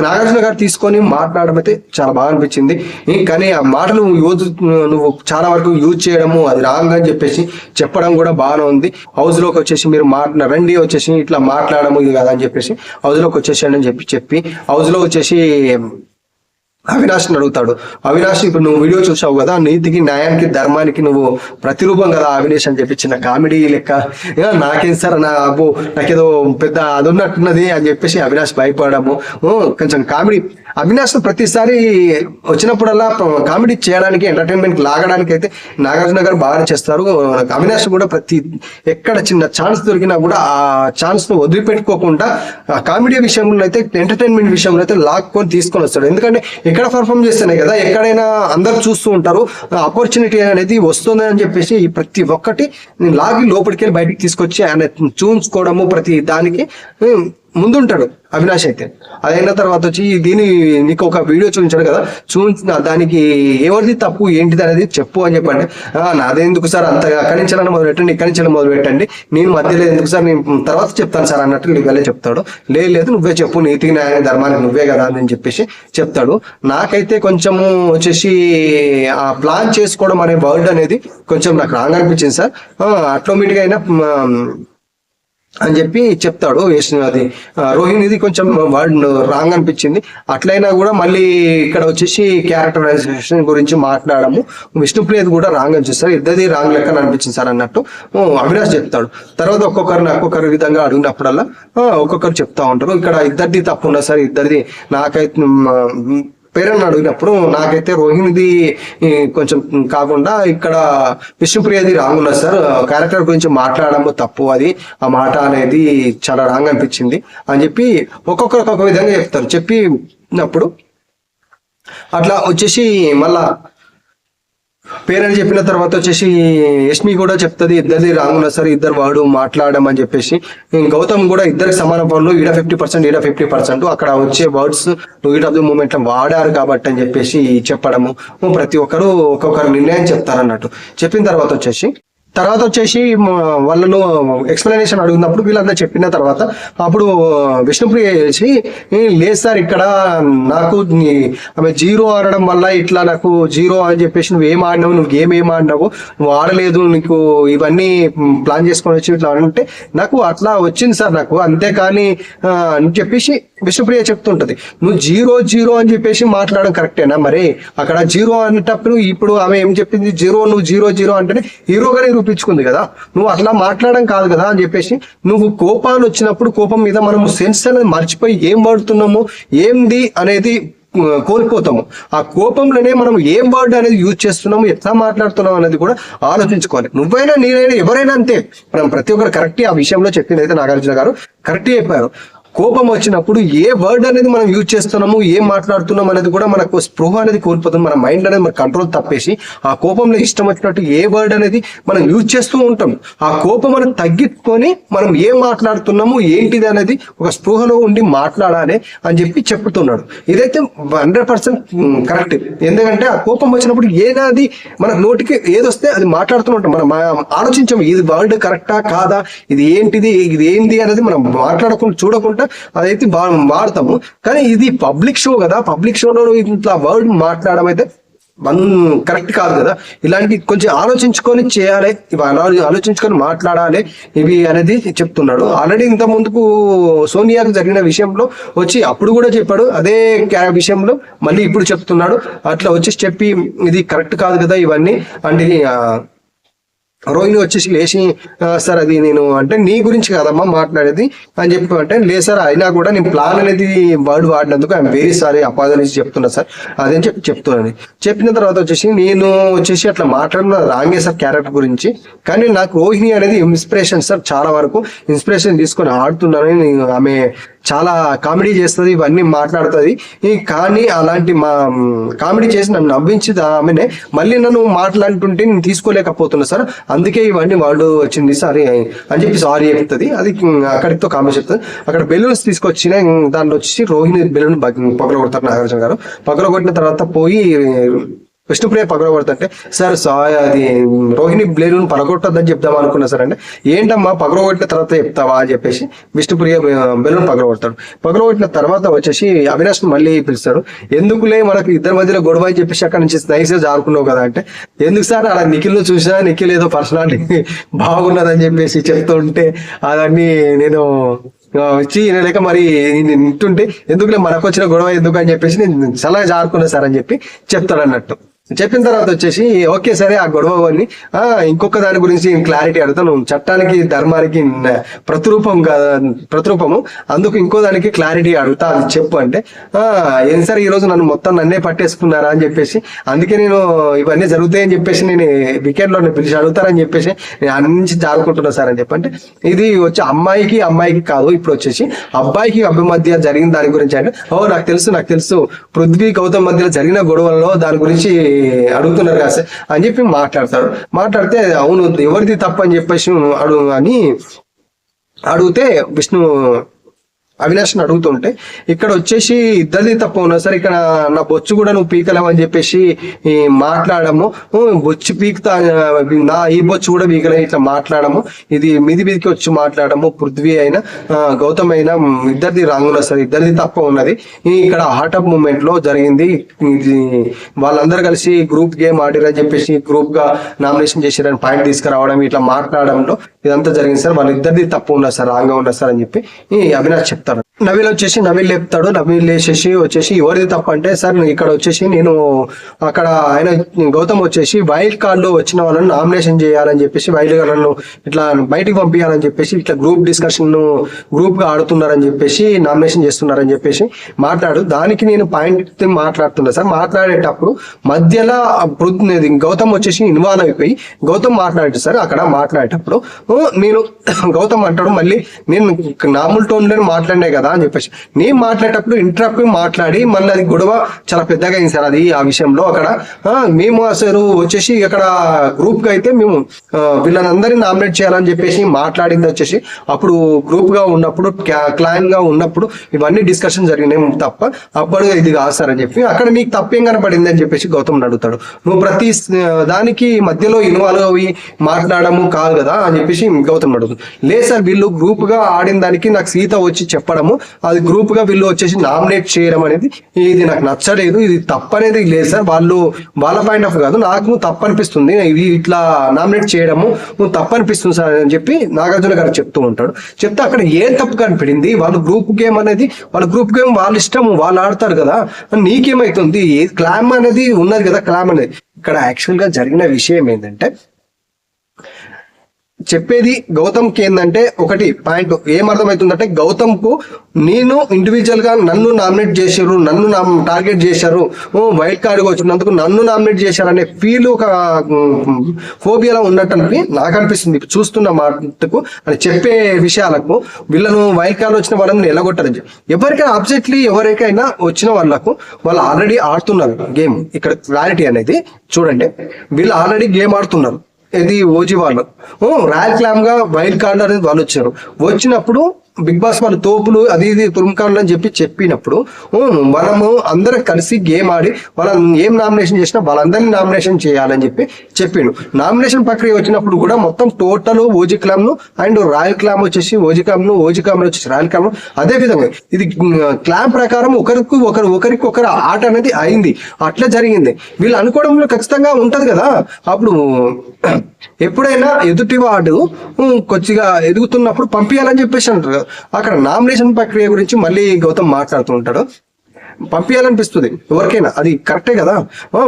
నాగార్జున గారు తీసుకొని మాట్లాడడం అయితే చాలా బాగా అనిపించింది. కానీ ఆ మాటలు నువ్వు చాలా వరకు యూజ్ చేయడము అది రాంగ్ అని చెప్పేసి చెప్పడం కూడా బాగానే ఉంది. హౌస్ లోకి వచ్చేసి మీరు రండి వచ్చేసి ఇట్లా మాట్లాడము ఇది కదా అని చెప్పేసి హౌస్ లోకి వచ్చేసాడు అని చెప్పి హౌస్ లో వచ్చేసి అవినాష్ అడుగుతాడు. అవినాష్ ఇప్పుడు నువ్వు వీడియో చూసావు కదా, నీతికి న్యాయానికి ధర్మానికి నువ్వు ప్రతిరూపం కదా అవినాష్ అని చెప్పి చిన్న కామెడీ లెక్క నాకేం సార్ నాకేదో పెద్ద అది ఉన్నట్టున్నది అని చెప్పేసి అవినాష్ భయపడము కొంచెం కామెడీ. అవినాష్ ప్రతిసారి వచ్చినప్పుడల్లా కామెడీ చేయడానికి ఎంటర్టైన్మెంట్ లాగడానికి అయితే నాగార్జున గారు బాగా చేస్తారు. అవినాష్ కూడా ఎక్కడ చిన్న ఛాన్స్ దొరికినా కూడా ఆ ఛాన్స్ ను వదిలిపెట్టుకోకుండా కామెడీ విషయంలో అయితే ఎంటర్టైన్మెంట్ విషయంలో అయితే లాక్కొని తీసుకొని వస్తాడు. ఎందుకంటే ఎక్కడ పర్ఫామ్ చేస్తేనే కదా ఎక్కడైనా అందరు చూస్తూ ఉంటారు, ఆపర్చునిటీ అనేది వస్తుంది అని చెప్పేసి ప్రతి ఒక్కటి లాగి లోపలికి వెళ్ళి బయటికి తీసుకొచ్చి ఆయన చూసుకోవడము ప్రతి దానికి ముందుంటాడు అవినాష్ అయితే. అదైన తర్వాత వచ్చి నీకు ఒక వీడియో చూపించాడు కదా, దానికి ఎవరిది తప్పు ఏంటిది అనేది చెప్పు అని చెప్పండి. నాదెందుకు సార్ అంతగా అక్కడి నుంచి మొదలు పెట్టండి, ఇక్కడి నుంచి మొదలు పెట్టండి, నేను మధ్యలో ఎందుకు సార్ నేను తర్వాత చెప్తాను సార్ అన్నట్టు వెళ్ళే చెప్తాడు. లేదు నువ్వే చెప్పు, నీతికి న్యాయ ధర్మానికి నువ్వే కదా అని చెప్పేసి చెప్తాడు. నాకైతే కొంచెము వచ్చేసి ఆ ప్లాన్ చేసుకోవడం అనే వర్డ్ అనేది కొంచెం నాకు రాంగ్ అనిపించింది సార్. ఆటోమేటిక్గా అయినా అని చెప్పి చెప్తాడు. అది రోహిణిది కొంచెం వర్డ్ రాంగ్ అనిపించింది. అట్లయినా కూడా మళ్ళీ ఇక్కడ వచ్చేసి క్యారెక్టరైజేషన్ గురించి మాట్లాడము విష్ణుప్రియది కూడా రాంగ్ అనిపిస్తారు, ఇద్దరిది రాంగ్ లెక్క అనిపించింది సార్ అన్నట్టు అవినాష్ చెప్తాడు. తర్వాత ఒక్కొక్కరి విధంగా అడిగినప్పుడల్లా ఒక్కొక్కరు చెప్తా ఉంటారు. ఇక్కడ ఇద్దరిది తప్పు ఉన్నా సార్, ఇద్దరిది నాకైతే పేరెంట్ అడిగినప్పుడు నాకైతే రోహిణిది కొంచెం కాకుండా ఇక్కడ విష్ణుప్రియది రాంగ్ ఉన్నది సార్, క్యారెక్టర్ గురించి మాట్లాడము తప్పు, అది ఆ మాట అనేది చాలా రాంగ్ అనిపించింది అని చెప్పి ఒక్కొక్కరు ఒక్కొక్క విధంగా చెప్తారు. చెప్పినప్పుడు అట్లా వచ్చేసి మళ్ళా పేరెంట్ చెప్పిన తర్వాత వచ్చేసి యష్మి కూడా చెప్తుంది ఇద్దరిది రాంగ్ ఉన్నా సరే ఇద్దరు వాడు మాట్లాడమని చెప్పేసి. గౌతమ్ కూడా ఇద్దరికి సమాన పనులు, ఈడ 50% ఈడ 50%, అక్కడ వచ్చే words heat of the moment వాడారు కాబట్టి అని చెప్పేసి చెప్పడము. ప్రతి ఒక్కరు ఒక్కొక్కరు నిర్ణయం చెప్తారన్నట్టు. చెప్పిన తర్వాత వచ్చేసి వాళ్ళను ఎక్స్ప్లెనేషన్ అడిగినప్పుడు వీళ్ళంతా చెప్పిన తర్వాత అప్పుడు విష్ణుప్రియ చేసి లేదు సార్ ఇక్కడ నాకు ఆమె జీరో ఆడడం వల్ల ఇట్లా నాకు జీరో అని చెప్పేసి నువ్వు గేమ్ ఏం ఆడినావు, నువ్వు ఆడలేదు, నీకు ఇవన్నీ ప్లాన్ చేసుకొని వచ్చి ఇట్లా అంటే నాకు అట్లా వచ్చింది సార్ నాకు, అంతేకాని అని చెప్పేసి విష్ణుప్రియ చెప్తుంటది. నువ్వు జీరో అని చెప్పేసి మాట్లాడడం కరెక్టేనా? మరి అక్కడ జీరో అనేటప్పుడు ఇప్పుడు ఆమె ఏం చెప్పింది, నువ్వు జీరో అంటేనే హీరోగానే నిరూపించుకుంది కదా, నువ్వు అట్లా మాట్లాడడం కాదు కదా అని చెప్పేసి. నువ్వు కోపాలు వచ్చినప్పుడు కోపం మీద మనము సెన్స్ అనేది మర్చిపోయి ఏం వాడుతున్నాము ఏంది అనేది కోల్పోతాము. ఆ కోపంలోనే మనం ఏం వర్డ్ అనేది యూజ్ చేస్తున్నాము, ఎట్లా మాట్లాడుతున్నాం అనేది కూడా ఆలోచించుకోవాలి. నువ్వైనా నేనైనా ఎవరైనా అంతే, మనం ప్రతి ఒక్కరు కరెక్ట్ ఆ విషయంలో చెప్పింది అయితే నాగార్జున గారు కరెక్ట్ చెప్పారు. కోపం వచ్చినప్పుడు ఏ వర్డ్ అనేది మనం యూజ్ చేస్తున్నాము, ఏం మాట్లాడుతున్నాం అనేది కూడా మనకు స్పృహ అనేది కోల్పోతుంది. మన మైండ్ అనేది మన కంట్రోల్ తప్పేసి ఆ కోపంలో ఇష్టం వచ్చినట్టు ఏ వర్డ్ అనేది మనం యూజ్ చేస్తూ ఉంటాం. ఆ కోపం మనం తగ్గించుకొని మనం ఏం మాట్లాడుతున్నాము ఏంటిది అనేది ఒక స్పృహలో ఉండి మాట్లాడాలి అని చెప్పి చెప్తున్నాడు. ఇదైతే 100% కరెక్ట్. ఎందుకంటే ఆ కోపం వచ్చినప్పుడు ఏదది మన నోటికి ఏదొస్తే అది మాట్లాడుతూ ఉంటాం. మనం ఆలోచించాము ఇది వర్డ్ కరెక్టా కాదా, ఇది ఏంది అనేది మనం మాట్లాడకుండా చూడకుండా అదైతే వాడతాము. కానీ ఇది పబ్లిక్ షో కదా, పబ్లిక్ షోలో ఇట్లా వర్డ్ మాట్లాడడం అయితే కరెక్ట్ కాదు కదా. ఇలాంటి కొంచెం ఆలోచించుకొని చేయాలి, ఆలోచించుకొని మాట్లాడాలి ఇవి అనేది చెప్తున్నాడు. ఆల్రెడీ ఇంత ముందుకు సోనియాకు జరిగిన విషయంలో వచ్చి అప్పుడు కూడా చెప్పాడు, అదే విషయంలో మళ్ళీ ఇప్పుడు చెప్తున్నాడు. అట్లా వచ్చేసి చెప్పి ఇది కరెక్ట్ కాదు కదా ఇవన్నీ అంటే రోహిణి వచ్చేసి లేచి సార్ అది నేను అంటే నీ గురించి కాదమ్మా మాట్లాడేది అని చెప్పి అంటే లేదు సార్ అయినా కూడా నేను ప్లాన్ అనేది వర్డ్ వాడినందుకు ఐఎమ్ వెరీ సారీ అపాదనేసి చెప్తున్నా సార్ అదని చెప్తున్నాను. చెప్పిన తర్వాత వచ్చేసి నేను వచ్చేసి అట్లా మాట్లాడిన రాంగే సార్ క్యారెక్టర్ గురించి, కానీ నాకు రోహిణి అనేది ఇన్స్పిరేషన్ సార్, చాలా వరకు ఇన్స్పిరేషన్ తీసుకొని ఆడుతున్నానని ఆమె చాలా కామెడీ చేస్తుంది, ఇవన్నీ మాట్లాడుతుంది. కానీ అలాంటి మా కామెడీ చేసి నన్ను నవ్వించి ఆమెనే మళ్ళీ నన్ను మాట్లాడుతుంటే నేను తీసుకోలేకపోతున్నా సార్, అందుకే ఇవన్నీ వాళ్ళు వచ్చింది సారీ అని చెప్పి సారీ చెప్తుంది. అది అక్కడితో కామెడీ చెప్తుంది. అక్కడ బెలూన్స్ తీసుకొచ్చిన దాంట్లో వచ్చి రోహిణి బెలూన్ పగలగొడతారు నాగార్జున గారు. పగలగొట్టిన తర్వాత పోయి విష్ణుప్రియ పగలగొడుతుంటే సార్ అది రోహిణి బెలూన్ పగలగొట్టద్దని చెప్దాం అనుకున్నా సార్ అంటే, ఏంటమ్మా పగలగొట్టిన తర్వాత చెప్తావా అని చెప్పేసి విష్ణుప్రియ బెలూన్ పగలగొడతాడు. పగలగొట్టిన తర్వాత వచ్చేసి అవినాష్ మళ్ళీ పిలుస్తాడు. ఎందుకులే మనకు ఇద్దరి మధ్యలో గొడవ అని చెప్పేసి అక్కడ నుంచి నైస్గా జారుకున్నావు కదా అంటే, ఎందుకు సార్ అలా నిఖిల్ చూసినా నిఖిల్ ఏదో పర్సనాలిటీ బాగున్నదని చెప్పేసి చెప్తుంటే అదన్నీ నేను వచ్చి లేక మరి ఇంటుంటే ఎందుకులే మనకు వచ్చిన గొడవ ఎందుకు అని చెప్పేసి నేను సలహా జారుకున్నా సార్ అని చెప్పి చెప్తాడు అన్నట్టు. చెప్పిన తర్వాత వచ్చేసి ఓకే సరే ఆ గొడవని ఇంకొక దాని గురించి క్లారిటీ అడుగుతాను. చట్టానికి ధర్మానికి ప్రతిరూపము, అందుకు ఇంకో దానికి క్లారిటీ అడుగుతా, అది చెప్పు అంటే ఏం సార్ ఈరోజు నన్నే పట్టేసుకున్నారా అని చెప్పేసి, అందుకే నేను ఇవన్నీ జరుగుతాయని చెప్పేసి నేను వీకెండ్ లో పిలిచి అడుగుతారని చెప్పేసి నేను అన్ని నుంచి జారుకుంటున్నా సార్ అని చెప్పంటే, ఇది వచ్చి అమ్మాయికి కాదు, ఇప్పుడు వచ్చేసి అబ్బాయికి అబ్బాయి మధ్య జరిగిన దాని గురించి అంటే, నాకు తెలుసు పృథ్వీ గౌతమ్ మధ్యలో జరిగిన గొడవల్లో దాని గురించి అడుగుతున్నారు కదా సార్ అని చెప్పి మాట్లాడితే అవును ఎవరిది తప్పు అని చెప్పేసి అడిగితే అవినాష్ని అడుగుతుంటే, ఇక్కడ వచ్చేసి ఇద్దరిది తప్పు ఉన్నా సార్, ఇక్కడ నా బొచ్చు కూడా నువ్వు పీకలేవు అని చెప్పేసి మాట్లాడము, బొచ్చు పీకుతా నా ఈ బొచ్చు కూడా పీకలే ఇట్లా మాట్లాడము, ఇది మీదికి వచ్చి మాట్లాడము, పృథ్వీ అయినా గౌతమ్ అయినా ఇద్దరిది రాంగ్ ఉన్నది సార్, ఇద్దరిది తప్పు ఉన్నది. ఇక్కడ హార్ట్ అప్ మూమెంట్ లో జరిగింది, ఇది వాళ్ళందరూ కలిసి గ్రూప్ గేమ్ ఆడిరని చెప్పేసి గ్రూప్ గా నామినేషన్ చేసిరని పాయింట్ తీసుకురావడం, ఇట్లా మాట్లాడడంలో ఇదంతా జరిగింది సార్, వాళ్ళిద్దరిది తప్పు ఉన్నది సార్, రాంగ్ గా ఉన్నది సార్ అని చెప్పి అవినాష్ చెప్తారు. నవీల్ లేపుతాడు. నవీల్ లేచేసి వచ్చేసి ఎవరిది తప్పు అంటే, సార్ ఇక్కడ వచ్చేసి నేను అక్కడ ఆయన గౌతమ్ వచ్చేసి వైల్డ్ కార్డ్ లో వచ్చిన వాళ్ళని నామినేషన్ చేయాలని చెప్పేసి, వైల్డ్ కార్డులను ఇట్లా బయటికి పంపించాలని చెప్పేసి ఇట్లా గ్రూప్ డిస్కషన్ గ్రూప్ గా ఆడుతున్నారని చెప్పేసి నామినేషన్ చేస్తున్నారని చెప్పేసి దానికి నేను పాయింట్ మాట్లాడుతున్నా సార్. మాట్లాడేటప్పుడు మధ్యలో గౌతమ్ వచ్చేసి ఇన్వాల్వ్ అయిపోయి గౌతమ్ మాట్లాడాడు సార్. అక్కడ మాట్లాడేటప్పుడు నేను గౌతమ్ అంటాడు, మళ్ళీ నేను నార్మల్ టోన్ లో మాట్లాడినా కదా అని చెప్పేసి, నేను మాట్లాడేటప్పుడు ఇంటరప్ట్ మాట్లాడి మళ్ళీ అది గొడవ చాలా పెద్దగా అయింది సార్. అది ఆ విషయంలో అక్కడ మేము అసలు వచ్చేసి అక్కడ గ్రూప్ గా అయితే మేము వీళ్ళనందరినీ నామినేట్ చేయాలని చెప్పేసి మాట్లాడింది వచ్చేసి, అప్పుడు గ్రూప్ గా ఉన్నప్పుడు క్లాన్ గా ఉన్నప్పుడు ఇవన్నీ డిస్కషన్ జరిగినాయి తప్ప అప్పుడు ఇది కాదు సార్ అని చెప్పి, అక్కడ నీకు తప్పేం కనపడింది అని చెప్పేసి గౌతమ్ అడుగుతాడు. నువ్వు ప్రతి దానికి మధ్యలో ఇన్వాల్వ్ అవి మాట్లాడము కాదు కదా అని చెప్పేసి గౌతమ్ అడుగుతుంది. లేదు సార్, వీళ్ళు గ్రూప్ గా ఆడిన దానికి నాకు సీత వచ్చి చెప్పడము, అది గ్రూప్ గా వీళ్ళు వచ్చేసి నామినేట్ చేయడం అనేది ఇది నాకు నచ్చలేదు, ఇది తప్పనేది లేదు సార్, వాళ్ళ పాయింట్ ఆఫ్ కాదు, నాకు తప్పు అనిపిస్తుంది ఇది ఇట్లా నామినేట్ చేయడము తప్పు అనిపిస్తుంది సార్ అని చెప్పి నాగార్జున గారు చెప్తూ ఉంటాడు. చెప్తే అక్కడ ఏం తప్పు కనిపించింది, వాళ్ళు గ్రూప్ గేమ్ అనేది వాళ్ళ గ్రూప్ గేమ్ వాళ్ళ ఇష్టం, వాళ్ళు ఆడతారు కదా, నీకేమైతుంది, క్లామ్ అనేది ఉన్నది కదా, క్లామ్ అనేది. ఇక్కడ యాక్చువల్ గా జరిగిన విషయం ఏంటంటే, చెప్పేది గౌతమ్కి ఏంటంటే ఒకటి పాయింట్ ఏమర్థమవుతుందంటే, గౌతమ్కు నేను ఇండివిజువల్ గా నన్ను నామినేట్ చేశారు, నన్ను టార్గెట్ చేశారు, వైల్డ్ కార్డ్గా వచ్చినందుకు నన్ను నామినేట్ చేశారు అనే ఫీల్ ఒక ఫోబియాలో ఉన్నట్టు నాకు అనిపిస్తుంది చూస్తున్న మాటకు అని చెప్పే విషయాలకు. వీళ్ళను వైల్డ్ కార్డ్ వచ్చిన వాళ్ళని ఎలగొట్టారని ఎవరికైనా అబ్జెక్ట్లీ ఎవరికైనా వచ్చిన వాళ్ళకు వాళ్ళు ఆల్రెడీ ఆడుతున్నారు గేమ్. ఇక్కడ క్లారిటీ అనేది చూడండి, వీళ్ళు ఆల్రెడీ గేమ్ ఆడుతున్నారు. ఇది ఓజీ వాళ్ళు రాయల్ క్లామ్ గా వైల్డ్ కార్డ్ అనేది వాళ్ళు వచ్చారు. వచ్చినప్పుడు బిగ్ బాస్ వాళ్ళు తోపులు అది ఇది తురుముకాండ్లు అని చెప్పినప్పుడు మనము అందరం కలిసి గేమ్ ఆడి వాళ్ళని ఏం నామినేషన్ చేసినా వాళ్ళందరినీ నామినేషన్ చేయాలని చెప్పిండు. నామినేషన్ ప్రక్రియ వచ్చినప్పుడు కూడా మొత్తం టోటల్ ఓజీ క్లామ్ ను అండ్ రాయల్ క్లామ్ వచ్చేసి ఓజీ క్లామ్ వచ్చేసి రాయల్ క్లామ్, అదే విధంగా ఇది క్లామ్ ప్రకారం ఒకరికొకరు ఆట అనేది అయింది, అట్లా జరిగింది. వీళ్ళు అనుకోవడంలో ఖచ్చితంగా ఉంటది కదా. అప్పుడు ఎప్పుడైనా ఎదుటి వాడు కొద్దిగా ఎదుగుతున్నప్పుడు పంపించాలని చెప్పేసి అంటారు. అక్కడ నామినేషన్ ప్రక్రియ గురించి మళ్ళీ గౌతమ్ మాట్లాడుతూ ఉంటాడు. పంపించాలనిపిస్తుంది ఎవరికైనా, అది కరెక్టే కదా.